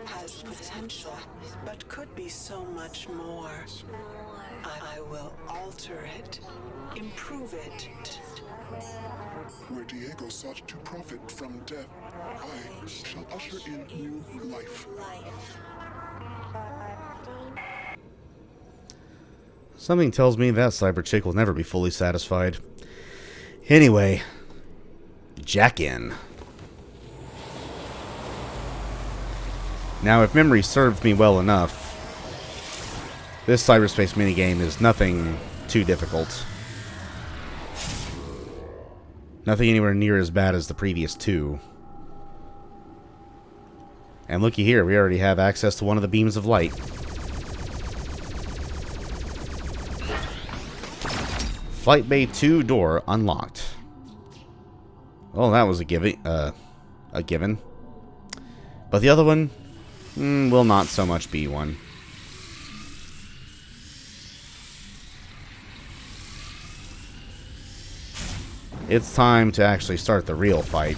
has potential, but could be so much more. I will alter it, improve it. Where Diego sought to profit from death, I shall usher in new life. Something tells me that cyber chick will never be fully satisfied. Anyway, jack in. Now, if memory serves me well enough, this cyberspace minigame is nothing too difficult. Nothing anywhere near as bad as the previous two. And looky here, we already have access to one of the beams of light. Flight Bay 2 door unlocked. Well, that was a given. But the other one will not so much be one. It's time to actually start the real fight.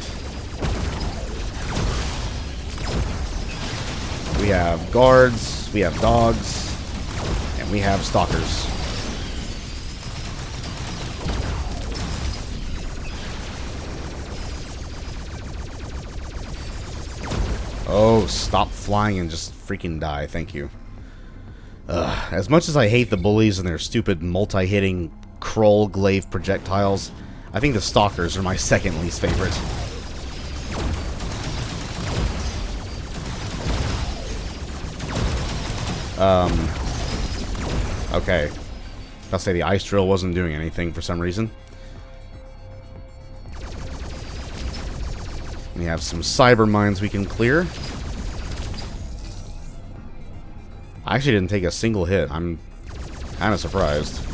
We have guards, we have dogs, and we have stalkers. Oh, stop flying and just freaking die, thank you. As much as I hate the bullies and their stupid multi-hitting Kroll glaive projectiles, I think the stalkers are my second least favorite. Okay. I'll say the ice drill wasn't doing anything for some reason. We have some cyber mines we can clear. I actually didn't take a single hit. I'm kind of surprised.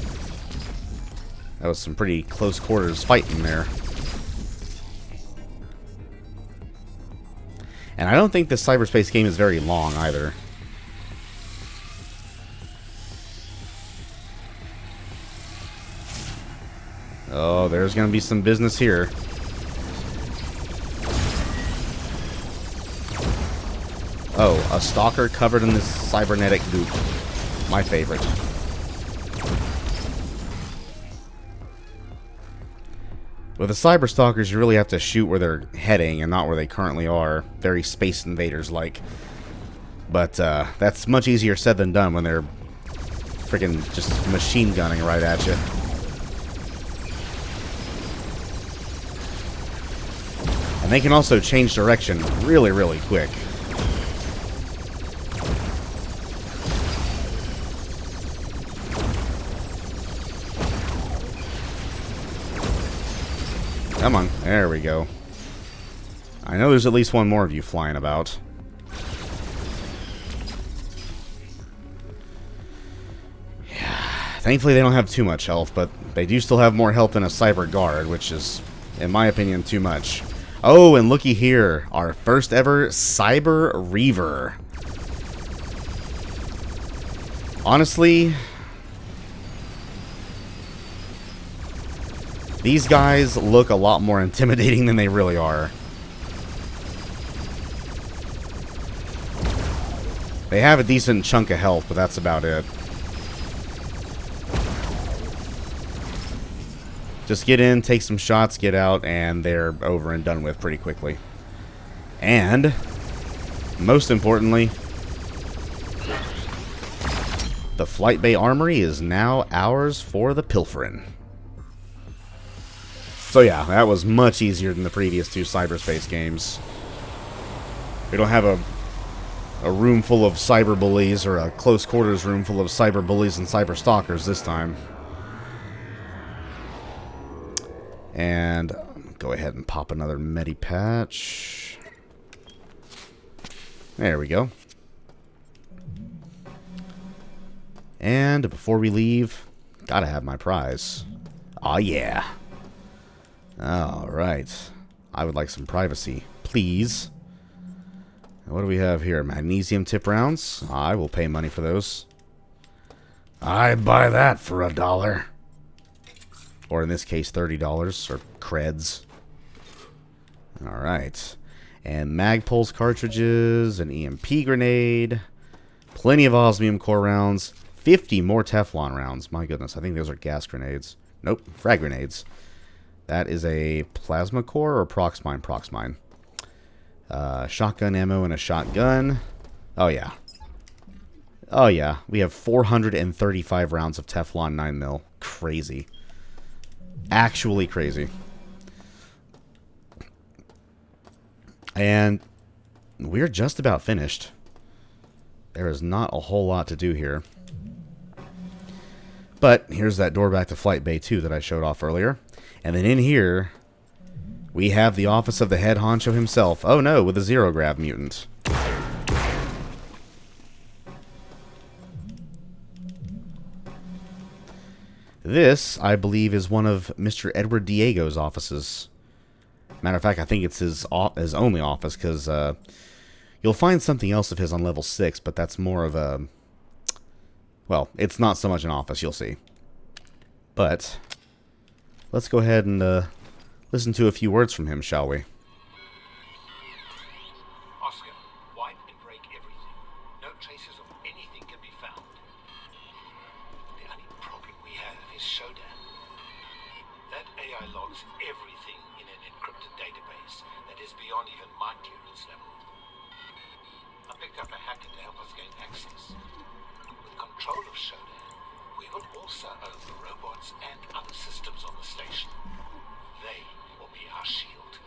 That was some pretty close quarters fighting there. And I don't think this cyberspace game is very long either. Oh, there's going to be some business here. Oh, a stalker covered in this cybernetic goop. My favorite. With the cyber stalkers, you really have to shoot where they're heading and not where they currently are. Very Space Invaders-like. But that's much easier said than done when they're freaking just machine gunning right at you. And they can also change direction really, really quick. Come on, there we go. I know there's at least one more of you flying about. Yeah, thankfully they don't have too much health, but they do still have more health than a cyber guard, which is, in my opinion, too much. Oh, and looky here, our first ever Cyber Reaver. Honestly, these guys look a lot more intimidating than they really are. They have a decent chunk of health, but that's about it. Just get in, take some shots, get out, and they're over and done with pretty quickly. And, most importantly, the Flight Bay Armory is now ours for the pilfering. So yeah, that was much easier than the previous two Cyberspace games. We don't have a room full of cyber bullies or a close quarters room full of cyber bullies and cyber stalkers this time. And go ahead and pop another medi patch. There we go. And before we leave, gotta have my prize. Aw, yeah. Alright. I would like some privacy, please. What do we have here? Magnesium tip rounds. I will pay money for those. I'd buy that for $1. Or in this case, $30, or creds. Alright. And mag pulse cartridges, an EMP grenade, plenty of osmium core rounds, 50 more Teflon rounds. My goodness, I think those are gas grenades. Nope, frag grenades. That is a plasma core or proxmine? Proxmine. Shotgun ammo and a shotgun. Oh, yeah. Oh, yeah. We have 435 rounds of Teflon 9mm. Crazy. Actually crazy. And we're just about finished. There is not a whole lot to do here. But here's that door back to Flight Bay 2 that I showed off earlier. And then in here, we have the office of the head honcho himself. Oh no, with a zero grav mutant. This, I believe, is one of Mr. Edward Diego's offices. Matter of fact, I think it's his only office, because you'll find something else of his on level 6, but that's more of a... Well, it's not so much an office, you'll see. But let's go ahead and listen to a few words from him, shall we? Oscar, wipe and break everything. No traces of anything can be found. The only problem we have is Shodan. That AI logs everything in an encrypted database that is beyond even my clearance level. I picked up a hacker to help us gain access. With control of Shodan, we will also own the robots and other systems on the station. They will be our shield.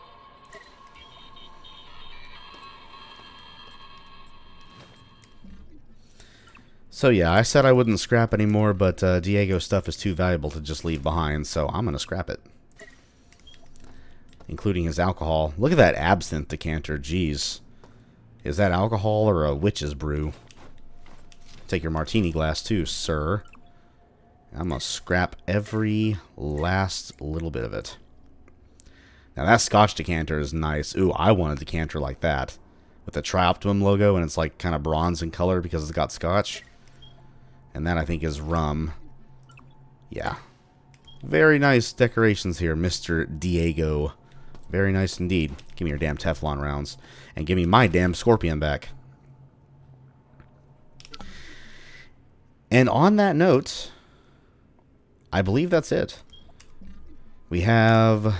So yeah, I said I wouldn't scrap anymore, but Diego's stuff is too valuable to just leave behind, so I'm going to scrap it. Including his alcohol. Look at that absinthe decanter, jeez. Is that alcohol or a witch's brew? Take your martini glass too, sir. I'm going to scrap every last little bit of it. Now that Scotch decanter is nice. Ooh, I want a decanter like that. With the Tri-Optimum logo, and it's like kind of bronze in color because it's got Scotch. And that, I think, is rum. Yeah. Very nice decorations here, Mr. Diego. Very nice indeed. Give me your damn Teflon rounds. And give me my damn Scorpion back. And on that note, I believe that's it. We have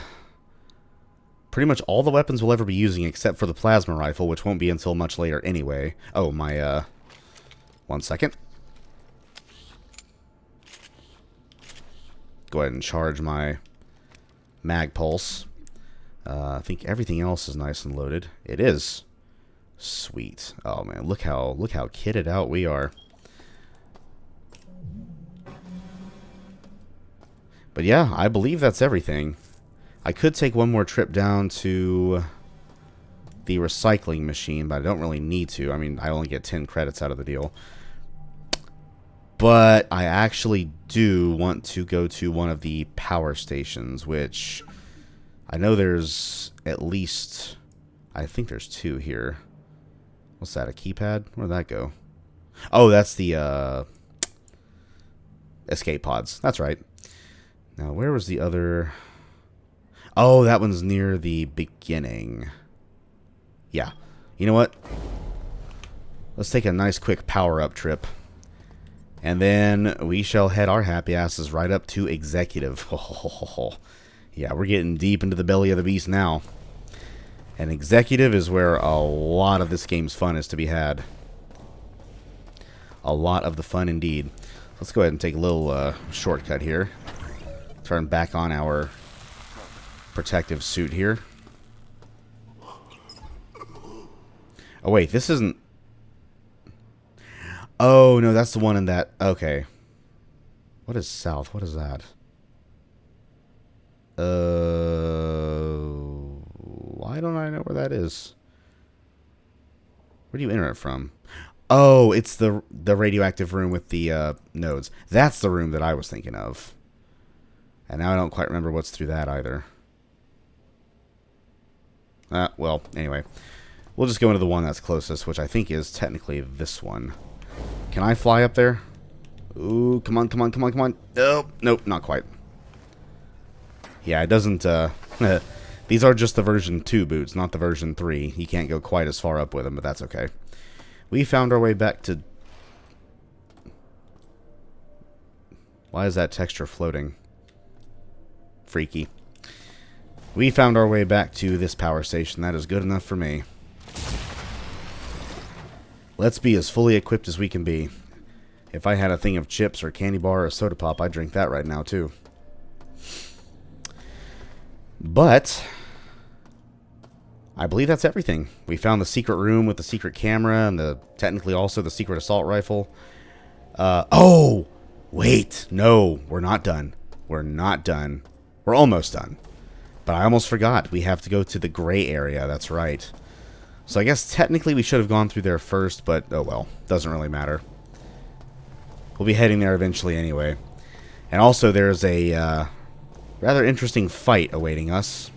pretty much all the weapons we'll ever be using except for the plasma rifle, which won't be until much later anyway. Oh, my, 1 second. Go ahead and charge my mag pulse. I think everything else is nice and loaded. It is. Sweet. Oh man, look how kitted out we are. But yeah, I believe that's everything. I could take one more trip down to the recycling machine, but I don't really need to. I mean, I only get 10 credits out of the deal. But I actually do want to go to one of the power stations, which I know there's at least... I think there's 2 here. What's that, a keypad? Where'd that go? Oh, that's the escape pods. That's right. Now, where was the other... Oh, that one's near the beginning. Yeah. You know what? Let's take a nice quick power-up trip. And then we shall head our happy asses right up to Executive. Yeah, we're getting deep into the belly of the beast now. And Executive is where a lot of this game's fun is to be had. A lot of the fun indeed. Let's go ahead and take a little shortcut here. Turn back on our protective suit here. Oh, wait, this isn't... Oh, no, that's the one in that... Okay. What is south? What is that? Why don't I know where that is? Where do you enter it from? Oh, it's the radioactive room with the nodes. That's the room that I was thinking of. And now I don't quite remember what's through that either. Well, anyway. We'll just go into the one that's closest, which I think is technically this one. Can I fly up there? Ooh, come on, come on, come on, come on. Oh, nope, not quite. Yeah, it doesn't, these are just the version 2 boots, not the version 3. You can't go quite as far up with them, but that's okay. We found our way back to... Why is that texture floating? Freaky. We found our way back to this power station. That is good enough for me. Let's be as fully equipped as we can be. If I had a thing of chips or candy bar or soda pop, I'd drink that right now too. But I believe that's everything. We found the secret room with the secret camera and technically also the secret assault rifle. Oh! Wait! No, we're not done. We're not done. We're almost done. But I almost forgot. We have to go to the gray area. That's right. So I guess technically we should have gone through there first, but oh well. Doesn't really matter. We'll be heading there eventually anyway. And also there's a rather interesting fight awaiting us.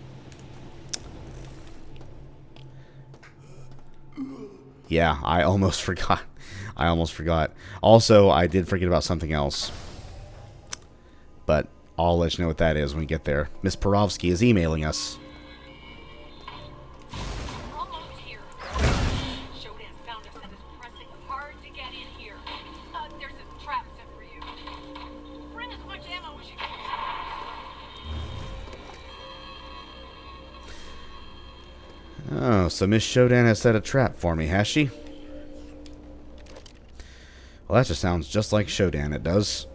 Yeah, I almost forgot. I almost forgot. Also, I did forget about something else. But I'll let you know what that is when we get there. Miss Porovsky is emailing us. Almost here. Shodan found us and is pressing hard to get in here. There's a trap set for you. Bring as much ammo as you can. Oh, so Miss Shodan has set a trap for me, has she? Well, that just sounds just like Shodan, it does.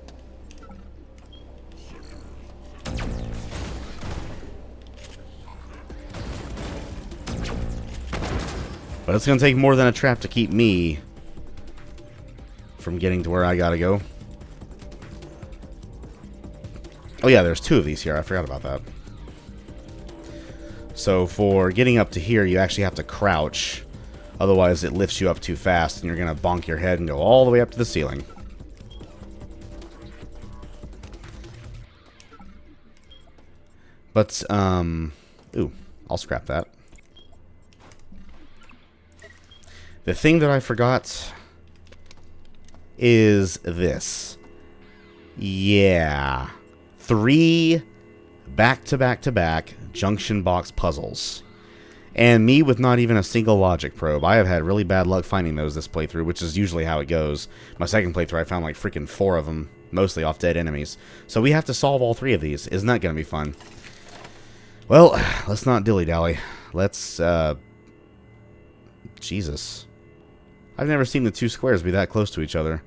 But it's going to take more than a trap to keep me from getting to where I gotta go. Oh yeah, there's 2 of these here. I forgot about that. So for getting up to here, you actually have to crouch. Otherwise, it lifts you up too fast, and you're going to bonk your head and go all the way up to the ceiling. But, ooh, I'll scrap that. The thing that I forgot is this. Yeah. 3 back-to-back-to-back junction box puzzles. And me with not even a single logic probe. I have had really bad luck finding those this playthrough, which is usually how it goes. My second playthrough, I found like freaking 4 of them, mostly off dead enemies. So we have to solve all 3 of these. Isn't that going to be fun? Well, let's not dilly-dally. Let's, Jesus. I've never seen the 2 squares be that close to each other.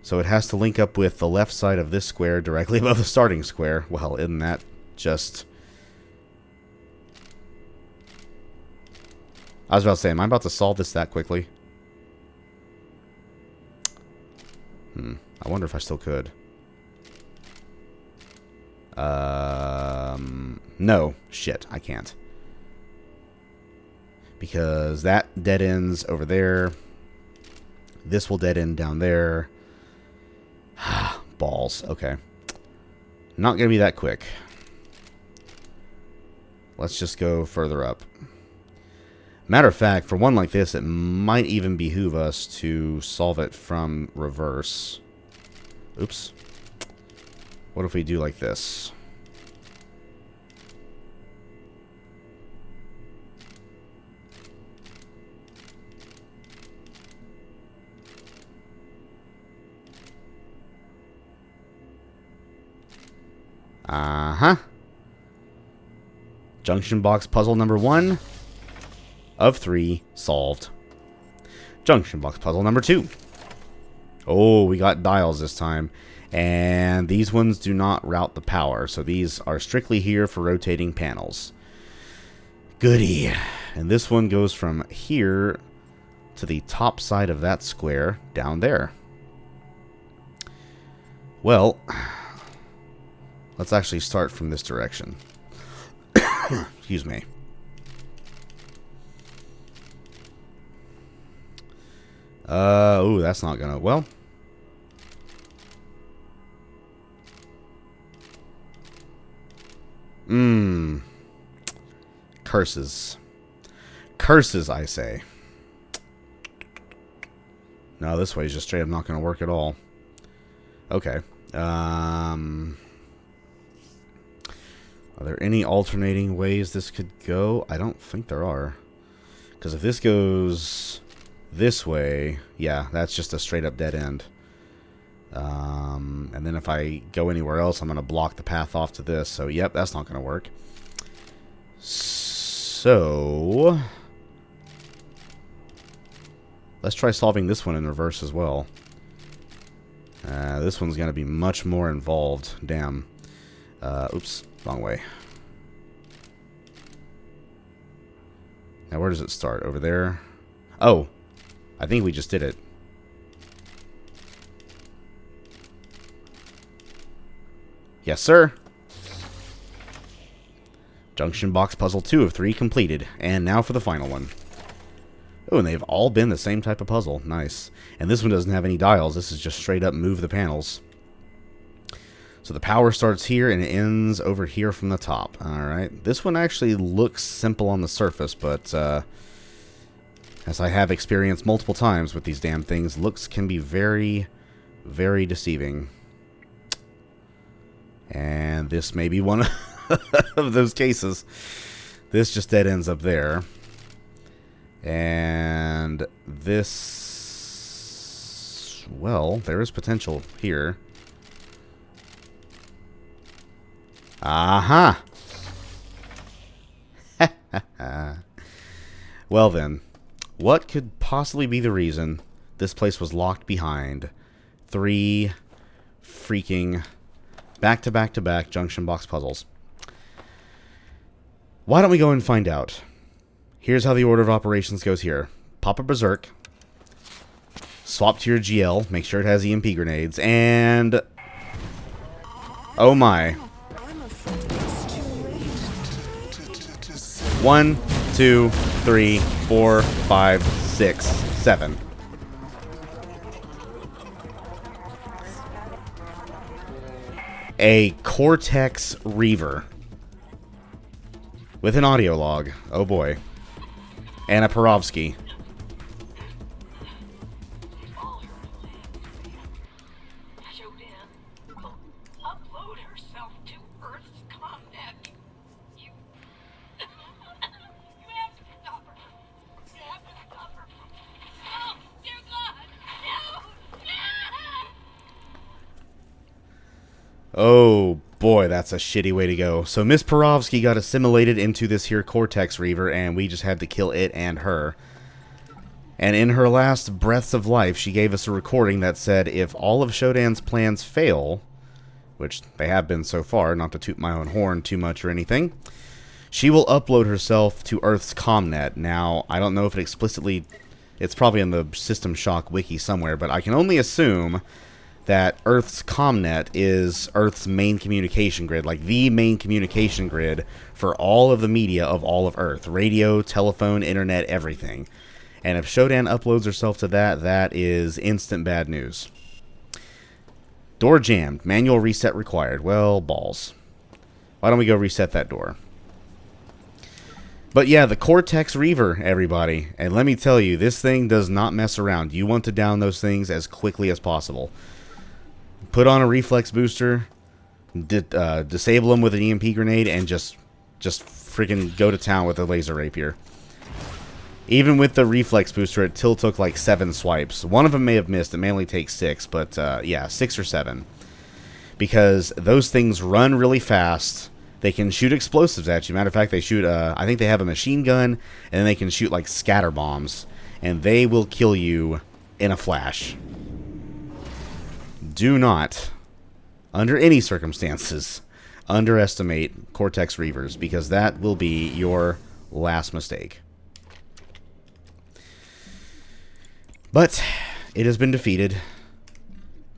So it has to link up with the left side of this square directly above the starting square. Well, isn't that just... I was about to say, am I about to solve this that quickly? I wonder if I still could. No. Shit, I can't. Because that dead ends over there. This will dead end down there. Balls. Okay. Not going to be that quick. Let's just go further up. Matter of fact, for one like this, it might even behoove us to solve it from reverse. Oops. What if we do like this? Uh-huh. Junction box puzzle number 1 of 3 solved. Junction box puzzle number 2. Oh, we got dials this time. And these ones do not route the power, so these are strictly here for rotating panels. Goody. And this one goes from here to the top side of that square down there. Well, let's actually start from this direction. Excuse me. Oh, that's not gonna... Well... Curses. Curses, I say. No, this way is just straight up not going to work at all. Okay. Are there any alternating ways this could go? I don't think there are. Because if this goes this way, yeah, that's just a straight up dead end. And then if I go anywhere else, I'm going to block the path off to this. So, yep, that's not going to work. So, let's try solving this one in reverse as well. This one's going to be much more involved. Damn. Oops, wrong way. Now, where does it start? Over there? Oh, I think we just did it. Yes, sir. Junction box puzzle 2 of 3 completed. And now for the final one. Oh, and they've all been the same type of puzzle. Nice. And this one doesn't have any dials. This is just straight up move the panels. So the power starts here and it ends over here from the top. Alright. This one actually looks simple on the surface, but as I have experienced multiple times with these damn things, looks can be very, very deceiving. And this may be one of those cases. This just dead ends up there. And this... Well, there is potential here. Aha! Well then, what could possibly be the reason this place was locked behind 3 freaking back-to-back-to-back junction box puzzles? Why don't we go and find out? Here's how the order of operations goes here. Pop a berserk. Swap to your GL. Make sure it has EMP grenades. And... oh my. 1, 2, 3, 4, 5, 6, 7. A Cortex Reaver. With an audio log. Oh boy. And a Perovsky. Upload herself to Earth's comnet. You have to stop her. You have to stop her. Oh, dear God. No. Oh boy, that's a shitty way to go. So Miss Perovsky got assimilated into this here Cortex Reaver, and we just had to kill it and her. And in her last breaths of life, she gave us a recording that said if all of Shodan's plans fail, which they have been so far, not to toot my own horn too much or anything, she will upload herself to Earth's comnet. Now, I don't know if it explicitly... it's probably in the System Shock wiki somewhere, but I can only assume that Earth's comnet is Earth's main communication grid, like the main communication grid for all of the media of all of Earth. Radio, telephone, internet, everything. And if Shodan uploads herself to that, that is instant bad news. Door jammed. Manual reset required. Well, balls. Why don't we go reset that door? But yeah, the Cortex Reaver, everybody. And let me tell you, this thing does not mess around. You want to down those things as quickly as possible. Put on a reflex booster, disable them with an EMP grenade, and just freaking go to town with a laser rapier. Even with the reflex booster, it still took like 7 swipes. One of them may have missed. It may only take 6, but yeah, 6 or 7. Because those things run really fast. They can shoot explosives at you. Matter of fact, they shoot, I think they have a machine gun, and then they can shoot like scatter bombs. And they will kill you in a flash. Do not under any circumstances, underestimate Cortex Reavers, because that will be your last mistake. But it has been defeated.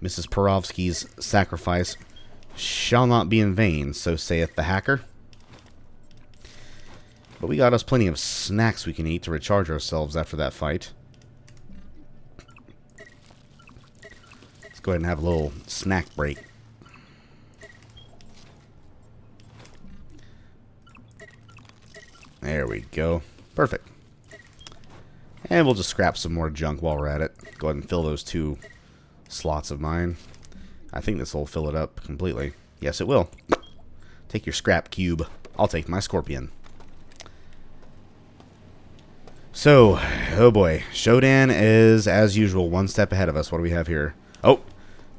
Mrs. Perovsky's sacrifice shall not be in vain, so saith the hacker. But we got us plenty of snacks we can eat to recharge ourselves after that fight. Let's go ahead and have a little snack break. There we go. Perfect. And we'll just scrap some more junk while we're at it. Go ahead and fill those 2 slots of mine. I think this will fill it up completely. Yes, it will. Take your scrap cube. I'll take my scorpion. So, oh boy. Shodan is, as usual, 1 step ahead of us. What do we have here? Oh,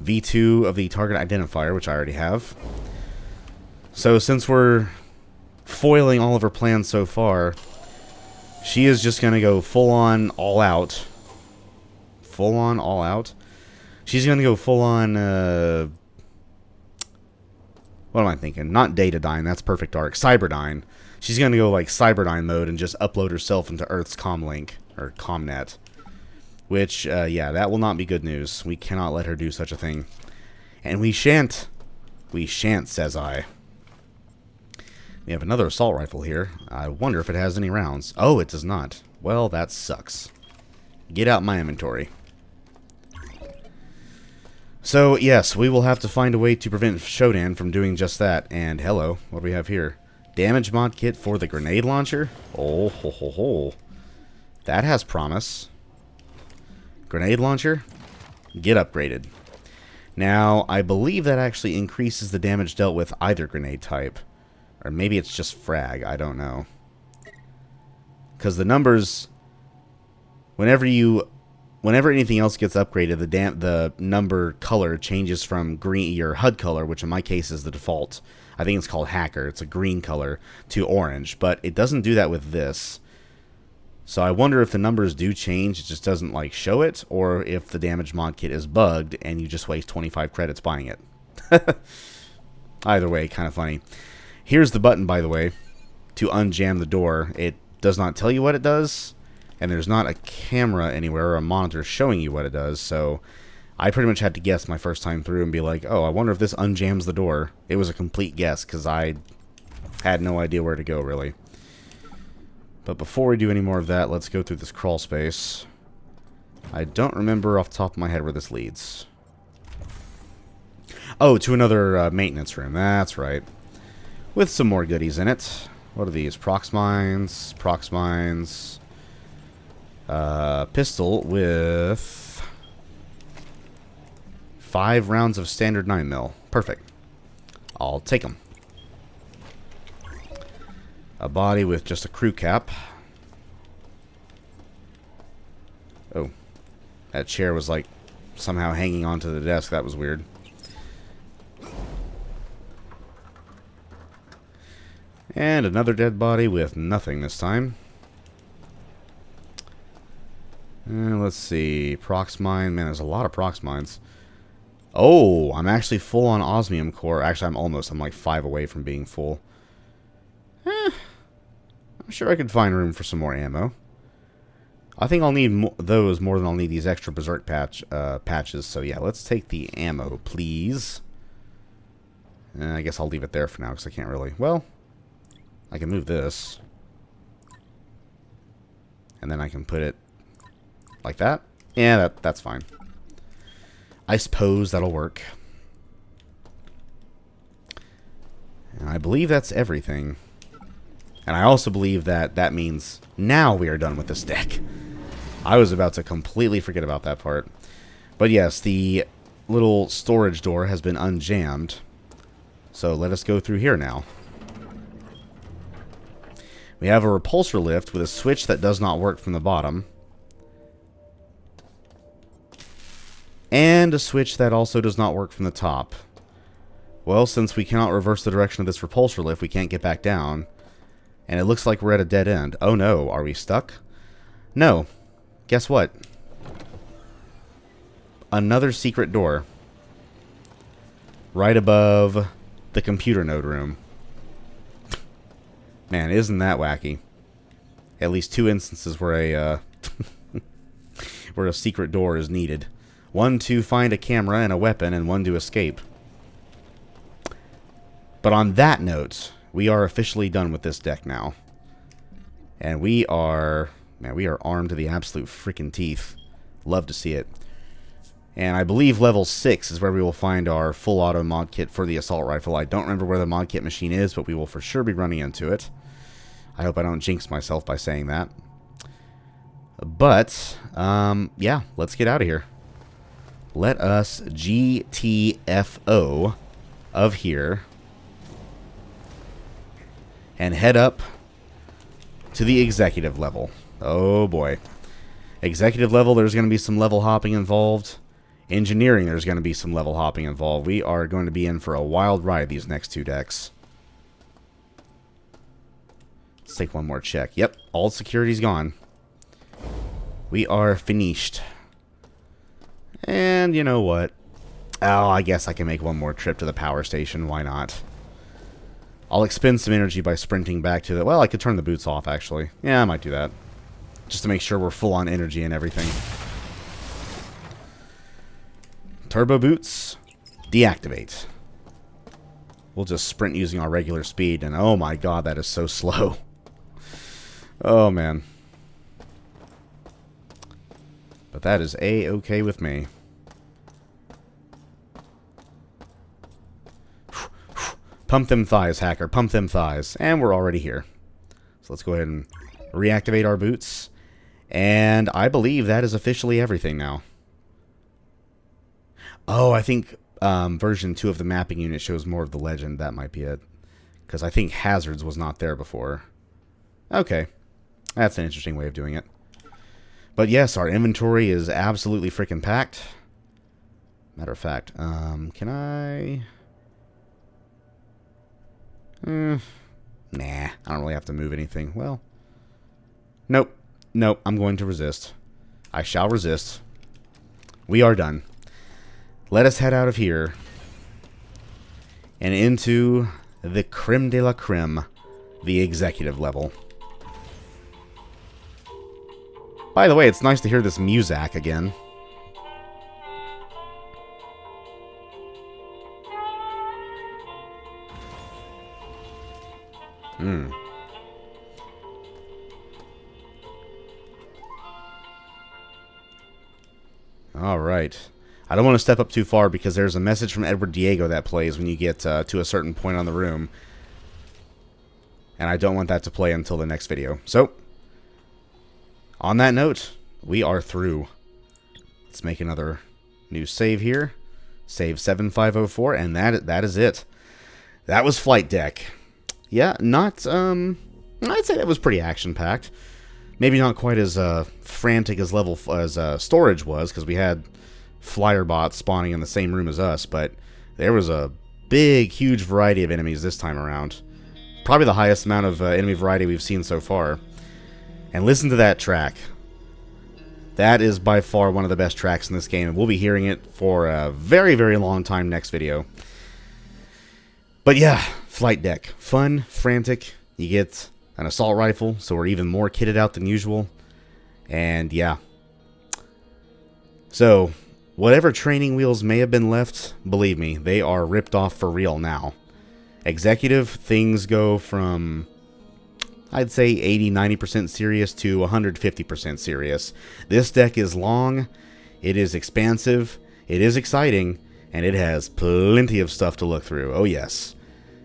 V2 of the target identifier, which I already have. So, since we're foiling all of her plans so far, she is just going to go full-on all-out. Full-on all-out? She's going to go full-on, what am I thinking? Not Datadyne, that's Perfect Dark. Cyberdyne. She's going to go like Cyberdyne mode and just upload herself into Earth's comlink, or comnet. Which, yeah, that will not be good news. We cannot let her do such a thing. And we shan't. We shan't, says I. We have another assault rifle here. I wonder if it has any rounds. Oh, it does not. Well, that sucks. Get out my inventory. So, yes, we will have to find a way to prevent Shodan from doing just that. And, hello, what do we have here? Damage mod kit for the grenade launcher? Oh, ho, ho, ho. That has promise. Grenade launcher? Get upgraded. Now, I believe that actually increases the damage dealt with either grenade type. Or maybe it's just frag, I don't know. Because the numbers, whenever anything else gets upgraded, the number color changes from green, your HUD color, which in my case is the default. I think it's called Hacker. It's a green color to orange, but it doesn't do that with this. So I wonder if the numbers do change, it just doesn't like show it, or if the damage mod kit is bugged and you just waste 25 credits buying it. Either way, kind of funny. Here's the button, by the way, to unjam the door. It does not tell you what it does, and there's not a camera anywhere or a monitor showing you what it does, so I pretty much had to guess my first time through and be like, oh, I wonder if this unjams the door. It was a complete guess, because I had no idea where to go, really. But before we do any more of that, let's go through this crawl space. I don't remember off the top of my head where this leads. Oh, to another maintenance room. That's right. With some more goodies in it. What are these? Prox mines. Prox mines. Pistol with 5 rounds of standard 9mm. Perfect. I'll take them. A body with just a crew cap. Oh. That chair was like somehow hanging onto the desk. That was weird. And another dead body with nothing this time. And let's see. Prox mine. Man, there's a lot of prox mines. Oh, I'm actually full on osmium core. Actually, I'm like 5 away from being full. I'm sure I could find room for some more ammo. I think I'll need those more than I'll need these extra berserk patches. So yeah, let's take the ammo, please. And I guess I'll leave it there for now because I can't really... Well, I can move this. And then I can put it like that. Yeah, that's fine. I suppose that'll work. And I believe that's everything. And I also believe that that means now we are done with this deck. I was about to completely forget about that part. But yes, the little storage door has been unjammed. So let us go through here now. We have a repulsor lift with a switch that does not work from the bottom. And a switch that also does not work from the top. Well, since we cannot reverse the direction of this repulsor lift, we can't get back down. And it looks like we're at a dead end. Oh no, are we stuck? No. Guess what? Another secret door. right above the computer node room. Man, isn't that wacky? At least 2 instances where a where a secret door is needed. 1 to find a camera and a weapon, and 1 to escape. But on that note, we are officially done with this deck now. And we are... Man, we are armed to the absolute freaking teeth. Love to see it. And I believe level 6 is where we will find our full auto mod kit for the assault rifle. I don't remember where the mod kit machine is, but we will for sure be running into it. I hope I don't jinx myself by saying that. But, yeah, let's get out of here. Let us GTFO of here. And head up to the executive level. Oh boy. Executive level, there's going to be some level hopping involved. Engineering, there's going to be some level hopping involved. We are going to be in for a wild ride these next 2 decks. Let's take one more check. Yep, all security's gone. We are finished. And you know what? Oh, I guess I can make one more trip to the power station. Why not? I'll expend some energy by sprinting back to the... Well, I could turn the boots off, actually. Yeah, I might do that. Just to make sure we're full on energy and everything. Turbo boots, deactivate. We'll just sprint using our regular speed, and oh my god, that is so slow. Oh man. But that is A-okay with me. Pump them thighs, hacker. Pump them thighs. And we're already here. So let's go ahead and reactivate our boots. And I believe that is officially everything now. Oh, I think version 2 of the mapping unit shows more of the legend. That might be it. Because I think hazards was not there before. Okay. That's an interesting way of doing it. But yes, our inventory is absolutely freaking packed. Matter of fact, can I... Nah, I don't really have to move anything. Well, nope. Nope, I'm going to resist. I shall resist. We are done. Let us head out of here and into the creme de la creme, the executive level. By the way, it's nice to hear this muzak again. Alright. I don't want to step up too far because there's a message from Edward Diego that plays when you get to a certain point on the room. And I don't want that to play until the next video. So, on that note, we are through. Let's make another new save here. Save 7504, and that is it. That was Flight Deck. Yeah, not, I'd say that was pretty action-packed. Maybe not quite as frantic as storage was, because we had flyer bots spawning in the same room as us, but there was a big, huge variety of enemies this time around. Probably the highest amount of enemy variety we've seen so far. And listen to that track. That is by far one of the best tracks in this game, and we'll be hearing it for a very, very long time next video. But yeah, Flight Deck. Fun, frantic. You get an assault rifle, so we're even more kitted out than usual. And yeah. So, whatever training wheels may have been left, believe me, they are ripped off for real now. Executive, things go from, I'd say 80-90% serious to 150% serious. This deck is long, it is expansive, it is exciting, and it has plenty of stuff to look through. Oh yes.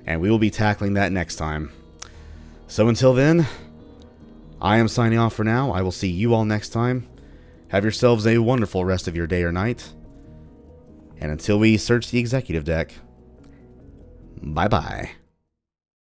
And we will be tackling that next time. So until then, I am signing off for now. I will see you all next time. Have yourselves a wonderful rest of your day or night. And until we search the executive deck, bye-bye.